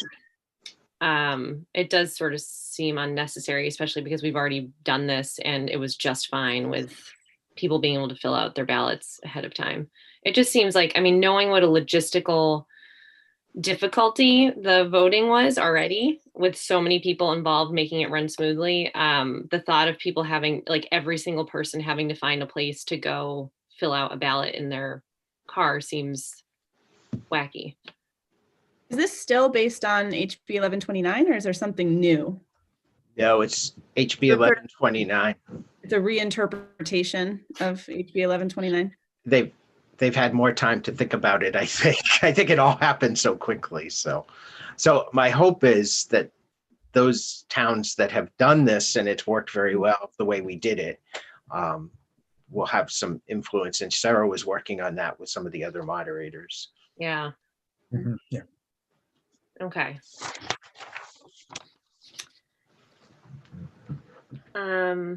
Speaker 1: it does sort of seem unnecessary, especially because we've already done this and it was just fine with people being able to fill out their ballots ahead of time. It just seems like, knowing what a logistical difficulty the voting was already, with so many people involved making it run smoothly, the thought of people having, like, every single person having to find a place to go fill out a ballot in their car seems wacky.
Speaker 6: Is this still based on HB 1129, or is there something new?
Speaker 2: No, it's HB 1129.
Speaker 6: It's a reinterpretation of HB 1129.
Speaker 2: They've had more time to think about it, I think. I think it all happened so quickly. So my hope is that those towns that have done this and it's worked very well the way we did it, will have some influence. And Sarah was working on that with some of the other moderators.
Speaker 1: Yeah.
Speaker 5: Mhm, yeah.
Speaker 1: Okay. All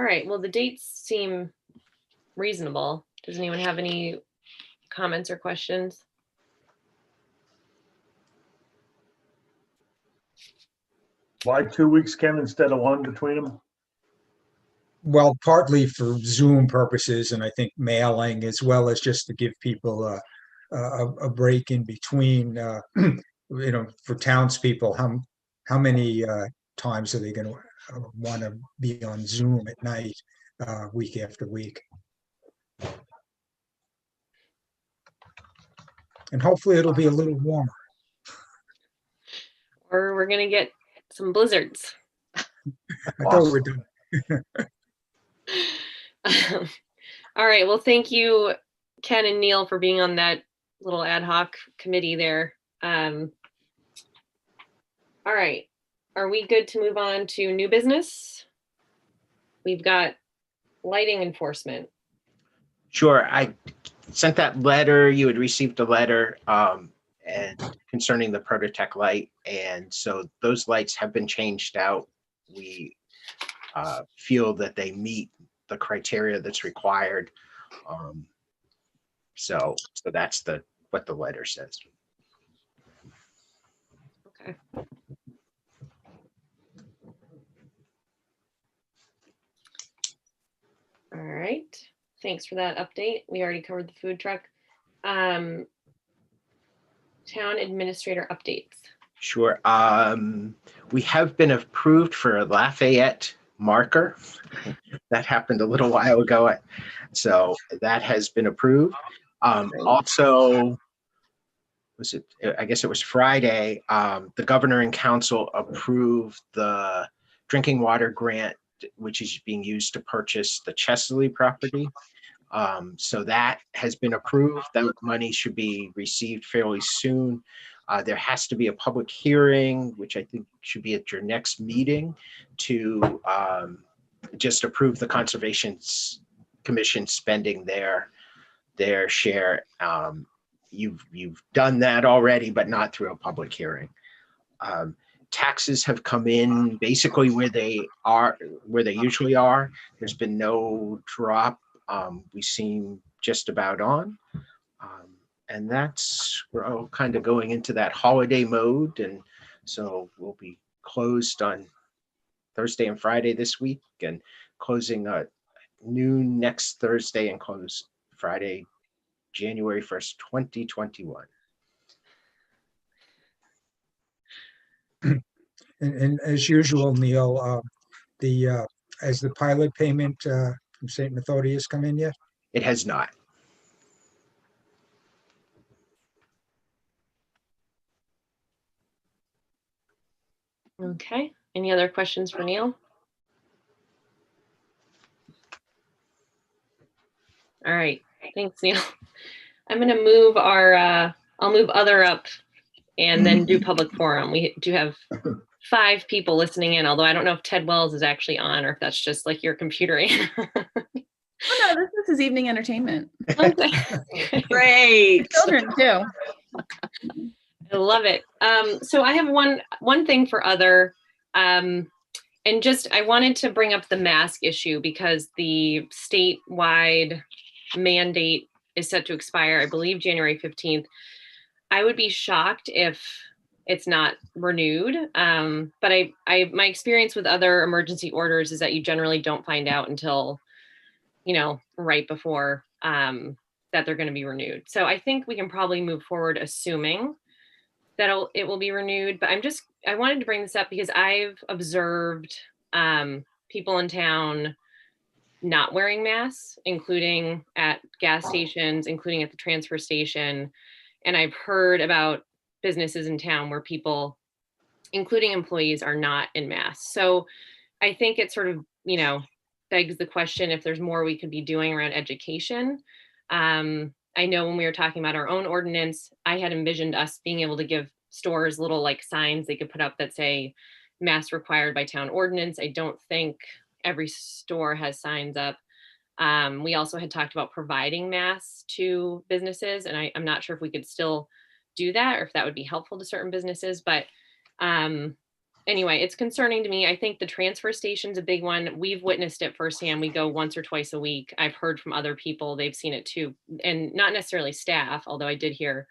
Speaker 1: right. Well, the dates seem reasonable. Does anyone have any comments or questions?
Speaker 4: Why 2 weeks, Ken, instead of one between them?
Speaker 5: Well, partly for Zoom purposes, and I think mailing, as well as just to give people a break in between. For townspeople, how many times are they going to want to be on Zoom at night? week after week. And hopefully it'll be a little warmer.
Speaker 1: Or we're gonna get some blizzards.
Speaker 5: I thought we're done.
Speaker 1: All right, well, thank you, Ken and Neil, for being on that little ad hoc committee there. All right, are we good to move on to new business? We've got lighting enforcement.
Speaker 2: Sure, I sent that letter, you had received a letter and concerning the Prototech light. And so those lights have been changed out. We feel that they meet the criteria that's required. So that's what the letter says.
Speaker 1: Okay. All right, thanks for that update. We already covered the food truck. Town administrator updates.
Speaker 2: Sure. We have been approved for a Lafayette marker. That happened a little while ago. So that has been approved. Also, I guess it was Friday, the governor and council approved the drinking water grant, which is being used to purchase the Chesley property. So that has been approved. That money should be received fairly soon. There has to be a public hearing, which I think should be at your next meeting, to just approve the Conservation Commission spending their share. You've done that already, but not through a public hearing. Taxes have come in basically where they usually are. There's been no drop. We seem just about on. And we're all kind of going into that holiday mode. And so we'll be closed on Thursday and Friday this week, and closing at noon next Thursday, and close Friday, January 1st, 2021.
Speaker 5: And as usual, Neil, has the pilot payment from St. Methodius come in yet?
Speaker 2: It has not.
Speaker 1: Okay, any other questions for Neil? All right, thanks, Neil. I'm gonna move I'll move other up and then do public forum. We do have 5 people listening in, although I don't know if Ted Wells is actually on or if that's just like your computer.
Speaker 6: Oh, no, this is evening entertainment.
Speaker 1: Okay.
Speaker 3: Great.
Speaker 6: Children too.
Speaker 1: I love it. So I have one thing for other, and just I wanted to bring up the mask issue because the statewide mandate is set to expire, I believe, January 15th. I would be shocked if it's not renewed. But my experience with other emergency orders is that you generally don't find out until, right before that they're going to be renewed. So I think we can probably move forward assuming that it will be renewed. But I wanted to bring this up because I've observed people in town not wearing masks, including at gas stations, including at the transfer station. And I've heard about businesses in town where people, including employees, are not in masks. So I think it sort of, begs the question if there's more we could be doing around education. I know when we were talking about our own ordinance, I had envisioned us being able to give stores little like signs they could put up that say mask required by town ordinance. I don't think every store has signs up. We also had talked about providing masks to businesses, and I'm not sure if we could still do that or if that would be helpful to certain businesses. But anyway, it's concerning to me. I think the transfer station's a big one. We've witnessed it firsthand. We go once or twice a week. I've heard from other people, they've seen it too, and not necessarily staff, although I did hear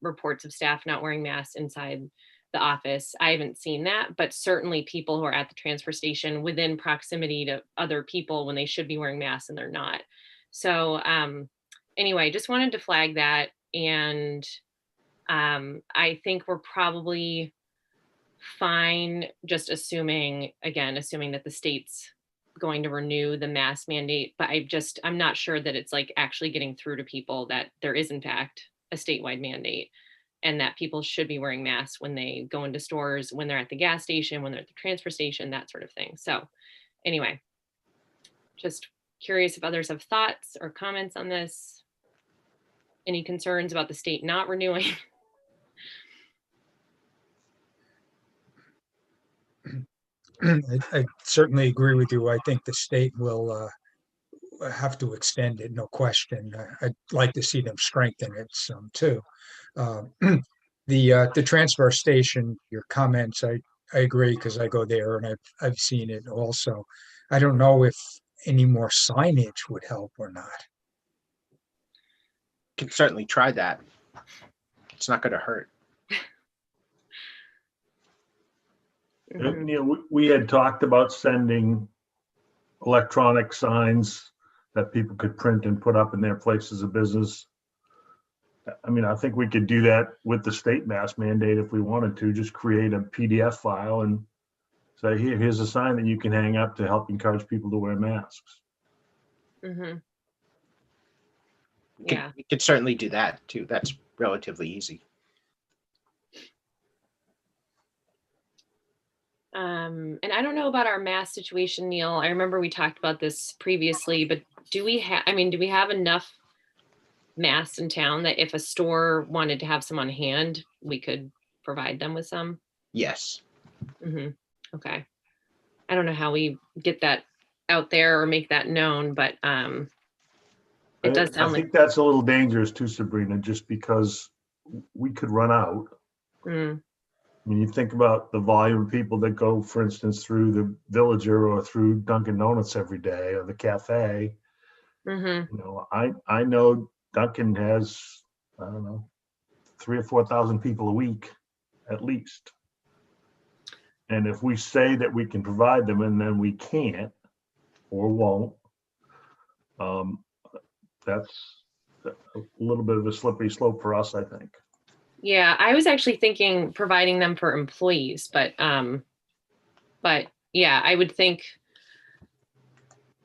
Speaker 1: reports of staff not wearing masks inside the office. I haven't seen that, but certainly people who are at the transfer station within proximity to other people when they should be wearing masks and they're not. So anyway, just wanted to flag that. And I think we're probably fine just assuming that the state's going to renew the mask mandate, but I'm not sure that it's like actually getting through to people that there is in fact a statewide mandate and that people should be wearing masks when they go into stores, when they're at the gas station, when they're at the transfer station, that sort of thing. So anyway, just curious if others have thoughts or comments on this. Any concerns about the state not renewing?
Speaker 5: I certainly agree with you. I think the state will have to extend it, no question. I'd like to see them strengthen it some too. Uh, the transfer station, your comments, I agree because I go there and I've seen it also. I don't know if any more signage would help or not.
Speaker 2: Can certainly try that. It's not going to hurt.
Speaker 1: Mhm.
Speaker 4: Neil, we had talked about sending electronic signs that people could print and put up in their places of business. I mean, I think we could do that with the state mask mandate if we wanted to, just create a PDF file and say, here's a sign that you can hang up to help encourage people to wear masks.
Speaker 1: Mhm.
Speaker 2: We could-
Speaker 1: Yeah.
Speaker 2: We could certainly do that too. That's relatively easy.
Speaker 1: And I don't know about our mask situation, Neil. I remember we talked about this previously, but do we have enough masks in town that if a store wanted to have some on hand, we could provide them with some?
Speaker 2: Yes.
Speaker 1: Okay. I don't know how we get that out there or make that known, but it does
Speaker 4: I
Speaker 1: sound like
Speaker 4: think that's a little dangerous too, Sabrina, just because we could run out.
Speaker 1: mm,
Speaker 4: I mean, you think about the volume of people that go, for instance, through the Villager or through Dunkin' Donuts every day or the cafe.
Speaker 1: mhm.
Speaker 4: You know, I know Dunkin' has, I don't know, 3,000 or 4,000 people a week at least. And if we say that we can provide them and then we can't or won't, that's a little bit of a slippery slope for us, I think.
Speaker 1: Yeah, I was actually thinking providing them for employees, but yeah, I would think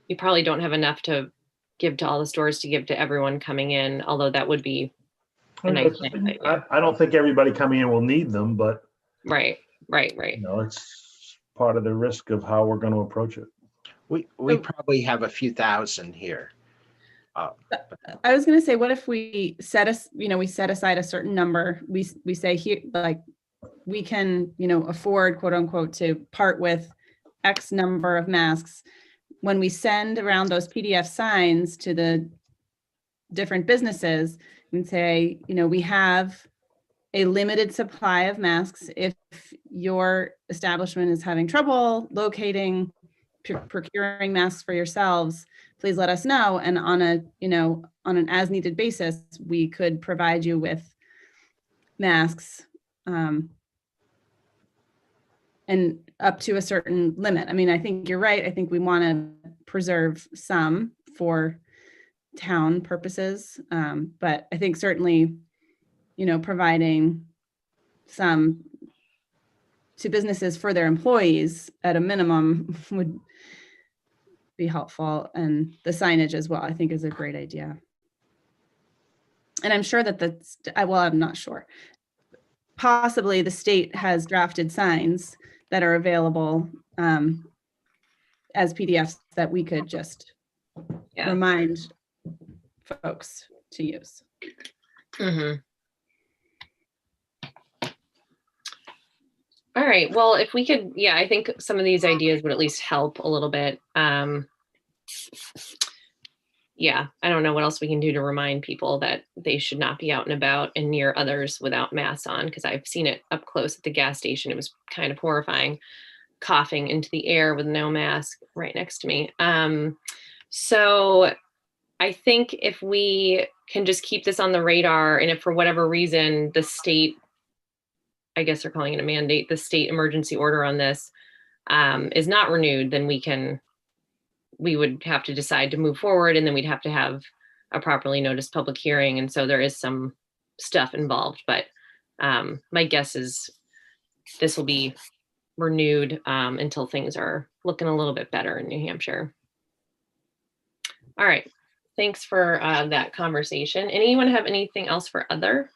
Speaker 1: you probably don't have enough to give to all the stores to give to everyone coming in, although that would be a nice thing. But yeah.
Speaker 4: I don't think everybody coming in will need them, but
Speaker 1: Right.
Speaker 4: you know, it's part of the risk of how we're going to approach it.
Speaker 2: We probably have a few thousand here.
Speaker 6: I was gonna say, what if we set aside a certain number, we say here, like, we can, afford, quote unquote, to part with X number of masks. When we send around those PDF signs to the different businesses and say, we have a limited supply of masks. If your establishment is having trouble locating, procuring masks for yourselves, please let us know. And on an as needed basis, we could provide you with masks and up to a certain limit. I mean, I think you're right. I think we want to preserve some for town purposes. But I think certainly, providing some to businesses for their employees at a minimum would be helpful. And the signage as well, I think, is a great idea. And I'm sure that I'm not sure. Possibly the state has drafted signs that are available as PDFs that we could just remind folks to use.
Speaker 1: Mhm. All right. Well, if we could, I think some of these ideas would at least help a little bit. I don't know what else we can do to remind people that they should not be out and about and near others without masks on, because I've seen it up close at the gas station. It was kind of horrifying, coughing into the air with no mask right next to me. So I think if we can just keep this on the radar, and if for whatever reason the state, I guess they're calling it a mandate, the state emergency order on this is not renewed, then we would have to decide to move forward, and then we'd have to have a properly noticed public hearing. And so there is some stuff involved, but my guess is this will be renewed until things are looking a little bit better in New Hampshire. All right. Thanks for that conversation. Anyone have anything else for other?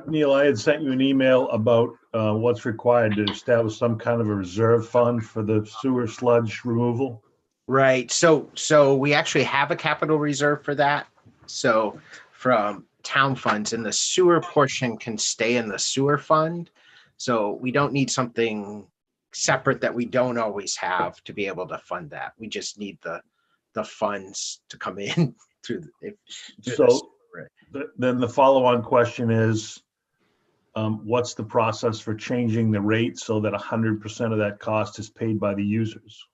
Speaker 4: Neil, I had sent you an email about what's required to establish some kind of a reserve fund for the sewer sludge removal.
Speaker 2: Right. So we actually have a capital reserve for that. So from town funds, and the sewer portion can stay in the sewer fund. So we don't need something separate that we don't always have to be able to fund that. We just need the funds to come in through the.
Speaker 4: So then the follow-on question is, what's the process for changing the rate so that 100% of that cost is paid by the users?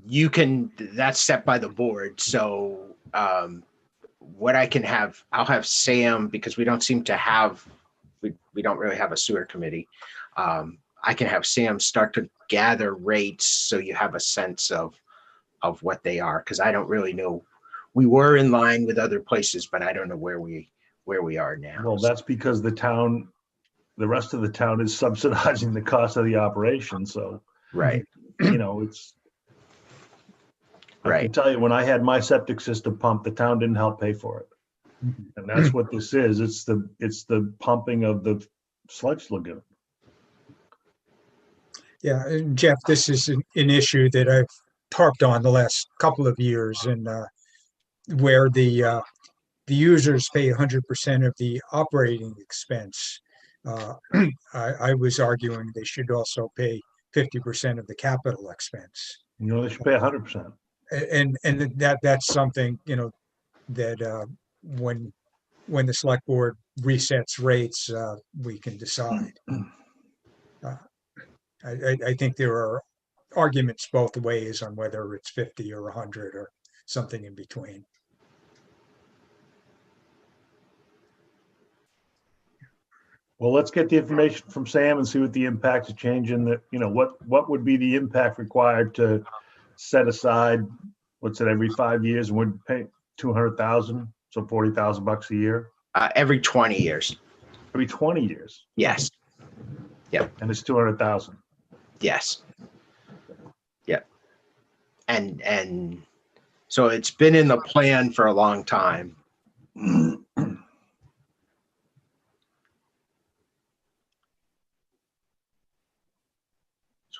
Speaker 2: You can, that's set by the board. So what I can have, I'll have Sam, because we don't seem to have, we don't really have a sewer committee. I can have Sam start to gather rates so you have a sense of what they are, because I don't really know. We were in line with other places, but I don't know where we are now.
Speaker 4: Well, that's because the rest of the town is subsidizing the cost of the operation. So,
Speaker 2: right.
Speaker 4: It's right. I can tell you, when I had my septic system pumped, the town didn't help pay for it. And that's what this is. It's the pumping of the sludge lagoon.
Speaker 5: Yeah, and Jeff, this is an issue that I've harped on the last couple of years, and where the users pay 100% of the operating expense. I was arguing they should also pay 50% of the capital expense.
Speaker 4: They should pay 100%.
Speaker 5: And that's something, that when the select board resets rates, we can decide. I think there are arguments both ways on whether it's 50 or 100 or something in between.
Speaker 4: Well, let's get the information from Sam and see what the impact of changing the, what would be the impact required to set aside, what's it, every 5 years, and would pay 200,000, so 40,000 bucks a year?
Speaker 2: Every 20 years.
Speaker 4: Every 20 years?
Speaker 2: Yes. Yep.
Speaker 4: And it's 200,000?
Speaker 2: Yes. Yep. And so it's been in the plan for a long time.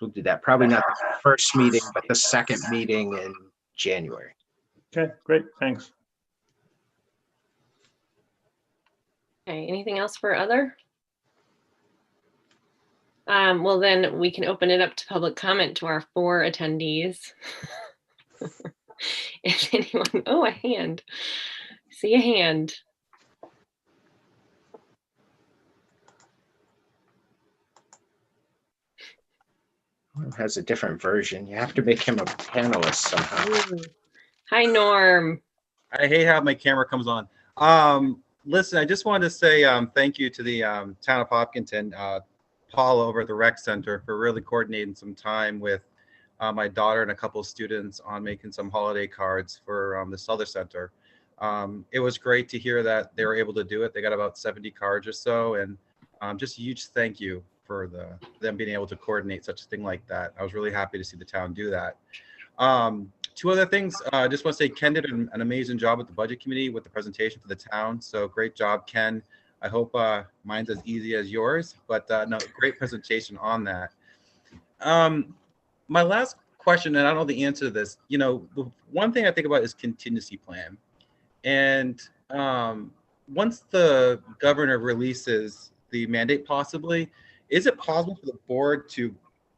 Speaker 2: We'll do that. Probably not the first meeting, but the second meeting in January.
Speaker 4: Okay, great. Thanks.
Speaker 1: Okay, anything else for other? Well, then we can open it up to public comment to our 4 attendees. If anyone, a hand. See a hand.
Speaker 2: Has a different version. You have to make him a panelist somehow.
Speaker 1: Ooh. Hi, Norm.
Speaker 9: I hate how my camera comes on. Listen, I just wanted to say thank you to the town of Hopkinton, Paul over at the rec center, for really coordinating some time with my daughter and a couple of students on making some holiday cards for the Souther Center. It was great to hear that they were able to do it. They got about 70 cards or so, and just a huge thank you for them being able to coordinate such a thing like that. I was really happy to see the town do that. 2 other things. I just want to say Ken did an amazing job with the budget committee with the presentation for the town. So great job, Ken. I hope mine's as easy as yours, but no, great presentation on that. My last question, and I don't know the answer to this, the one thing I think about is contingency plan. And once the governor releases the mandate, possibly, is it possible for the board to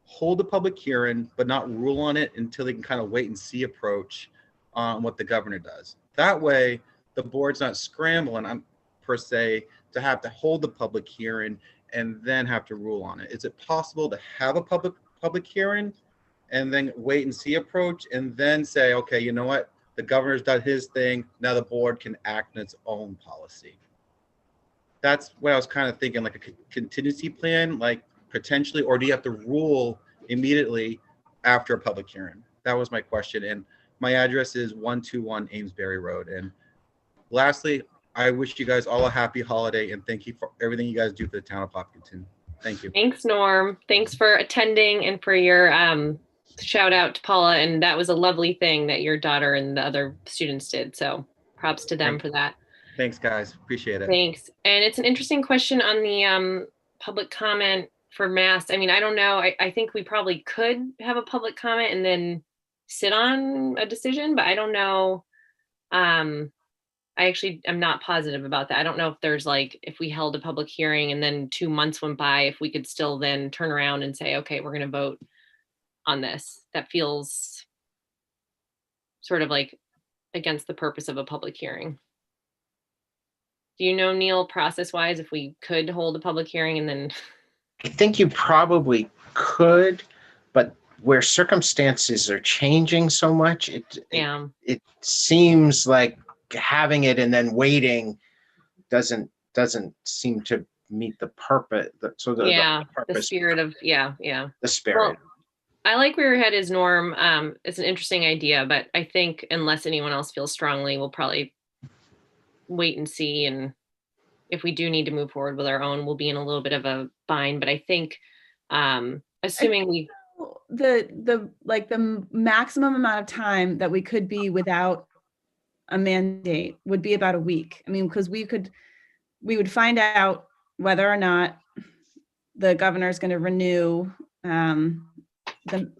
Speaker 9: hold a public hearing but not rule on it until they can kind of wait and see approach on what the governor does? That way, the board's not scrambling per se to have to hold the public hearing and then have to rule on it. Is it possible to have a public hearing and then wait and see approach and then say, okay, you know what? The governor's done his thing. Now the board can act in its own policy. That's what I was kind of thinking, like a contingency plan, like potentially, or do you have to rule immediately after a public hearing? That was my question. And my address is 121 Amesbury Road. And lastly, I wish you guys all a happy holiday and thank you for everything you guys do for the town of Hopkinton. Thank you.
Speaker 1: Thanks, Norm. Thanks for attending and for your shout out to Paula. And that was a lovely thing that your daughter and the other students did. So props to them
Speaker 9: Thank
Speaker 1: for that.
Speaker 9: Thanks, guys. Appreciate it.
Speaker 1: Thanks. And it's an interesting question on the public comment for masks. I mean, I don't know. I think we probably could have a public comment and then sit on a decision, but I don't know. I actually am not positive about that. I don't know if there's like, if we held a public hearing and then 2 months went by, if we could still then turn around and say, okay, we're going to vote on this. That feels sort of like against the purpose of a public hearing. Do you know, Neil, process wise, if we could hold a public hearing and then?
Speaker 2: I think you probably could, but where circumstances are changing so much,
Speaker 1: Yeah.
Speaker 2: it seems like having it and then waiting doesn't seem to meet the purpose. The purpose,
Speaker 1: spirit of, yeah.
Speaker 2: the spirit.
Speaker 1: I like where your head is, Norm. It's an interesting idea, but I think unless anyone else feels strongly, we'll probably wait and see. And if we do need to move forward with our own, we'll be in a little bit of a bind. But I think, assuming we
Speaker 6: the maximum amount of time that we could be without a mandate would be about a week. I mean, because we would find out whether or not the governor is going to renew the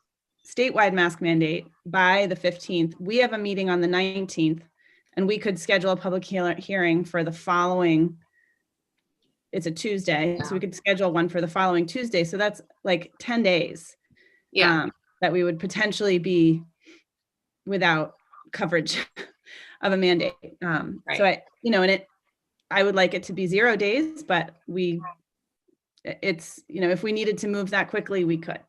Speaker 6: statewide mask mandate by the 15th. We have a meeting on the 19th, and we could schedule a public hearing for the following. It's a Tuesday, so we could schedule one for the following Tuesday. So that's like 10 days.
Speaker 1: Yeah.
Speaker 6: That we would potentially be without coverage of a mandate.
Speaker 1: Right.
Speaker 6: So I would like it to be 0 days, but it's, if we needed to move that quickly, we could.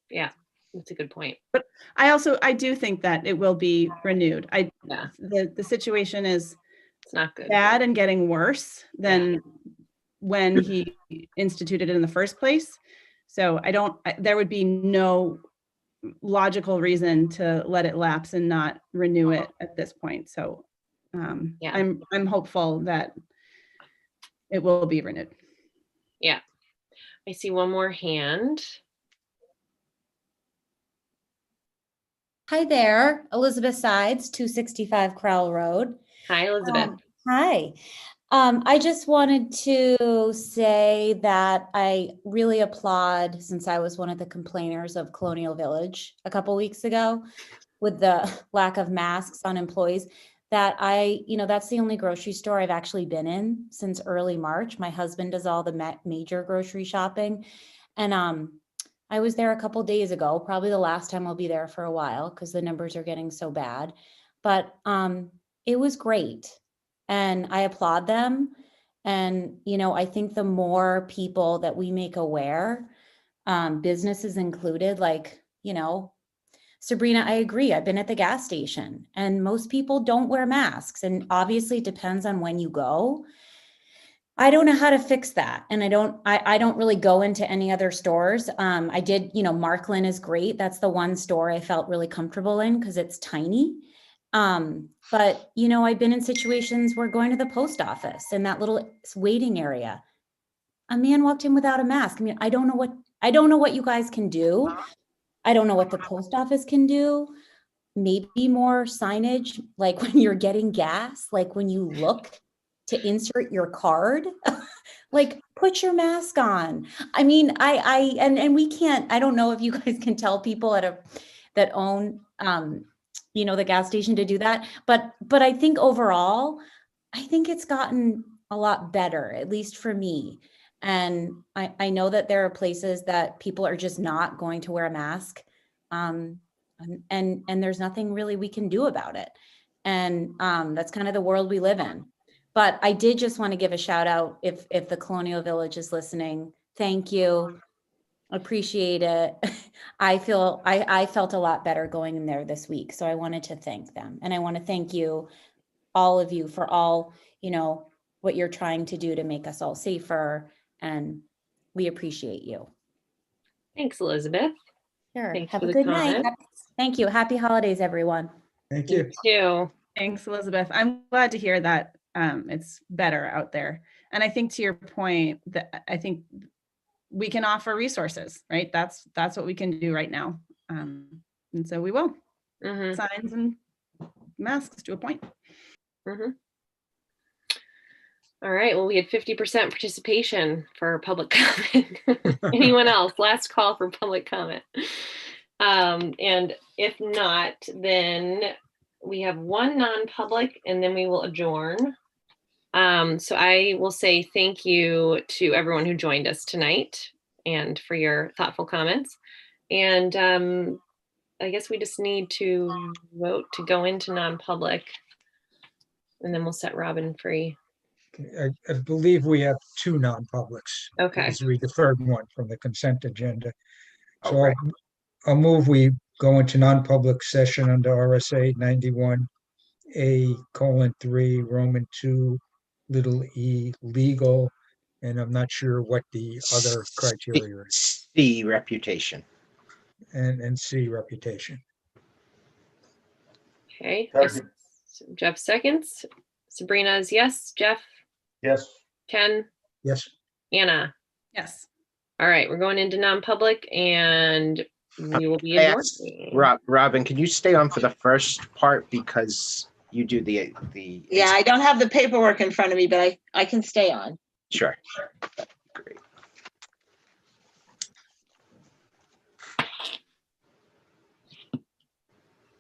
Speaker 1: Yeah, that's a good point.
Speaker 6: But I do think that it will be renewed. The situation is
Speaker 1: It's not good.
Speaker 6: bad and getting worse than when he instituted it in the first place. So there would be no logical reason to let it lapse and not renew it at this point. So I'm hopeful that it will be renewed.
Speaker 1: Yeah. I see one more hand.
Speaker 10: Hi there, Elizabeth Sides, 265 Crowell Road.
Speaker 1: Hi, Elizabeth.
Speaker 10: Hi. I just wanted to say that I really applaud, since I was one of the complainers of Colonial Village a couple weeks ago with the lack of masks on employees, that that's the only grocery store I've actually been in since early March. My husband does all the major grocery shopping. And I was there a couple days ago, probably the last time I'll be there for a while because the numbers are getting so bad. But it was great. And I applaud them. And, I think the more people that we make aware, businesses included, like, Sabrina, I agree. I've been at the gas station and most people don't wear masks. And obviously it depends on when you go. I don't know how to fix that. And I don't really go into any other stores. I did, Marklin is great. That's the one store I felt really comfortable in because it's tiny. But I've been in situations where going to the post office in that little waiting area, a man walked in without a mask. I mean, I don't know what you guys can do. I don't know what the post office can do. Maybe more signage, like when you're getting gas, like when you look to insert your card, like put your mask on. I mean, and we can't, I don't know if you guys can tell people that own, the gas station to do that. But I think overall, I think it's gotten a lot better, at least for me. And I know that there are places that people are just not going to wear a mask. And there's nothing really we can do about it. And that's kind of the world we live in. But I did just want to give a shout out if the Colonial Village is listening. Thank you. Appreciate it. I felt a lot better going in there this week. So I wanted to thank them. And I want to thank you, all of you, for all, what you're trying to do to make us all safer. And we appreciate you.
Speaker 1: Thanks, Elizabeth.
Speaker 10: Sure.
Speaker 1: Thanks
Speaker 10: Have
Speaker 1: for
Speaker 10: a
Speaker 1: the
Speaker 10: good night.
Speaker 1: comment.
Speaker 10: Thank you. Happy holidays, everyone.
Speaker 5: Thank you.
Speaker 1: You.
Speaker 6: Thanks, Elizabeth. I'm glad to hear that it's better out there. And I think to your point, that I think we can offer resources, right? That's what we can do right now. And so we will.
Speaker 1: Mhm,
Speaker 6: Signs and masks to a point.
Speaker 1: mhm. All right, well, we had 50% participation for public comment. Anyone else? Last call for public comment. And if not, then we have one non-public and then we will adjourn. So I will say thank you to everyone who joined us tonight and for your thoughtful comments. And I guess we just need to vote to go into non-public and then we'll set Robin free.
Speaker 5: I believe we have two non-publics.
Speaker 1: Okay.
Speaker 5: Because we deferred one from the consent agenda.
Speaker 2: Oh,
Speaker 5: So
Speaker 2: right.
Speaker 5: I'll move we go into non-public session under RSA 91A:3, Roman 2, little e, legal, and I'm not sure what the other criteria is,
Speaker 2: C, reputation.
Speaker 5: and C, reputation.
Speaker 1: Okay.
Speaker 4: Second.
Speaker 1: Jeff seconds. Sabrina's yes. Jeff,
Speaker 4: Yes.
Speaker 1: Ken,
Speaker 5: Yes.
Speaker 1: Anna.
Speaker 6: Yes.
Speaker 1: All right, we're going into non-public and we will be
Speaker 2: I asked
Speaker 1: adjourning.
Speaker 2: Robin, can you stay on for the first part because you do the
Speaker 3: Yeah, I don't have the paperwork in front of me, but I can stay on.
Speaker 2: Sure. Great.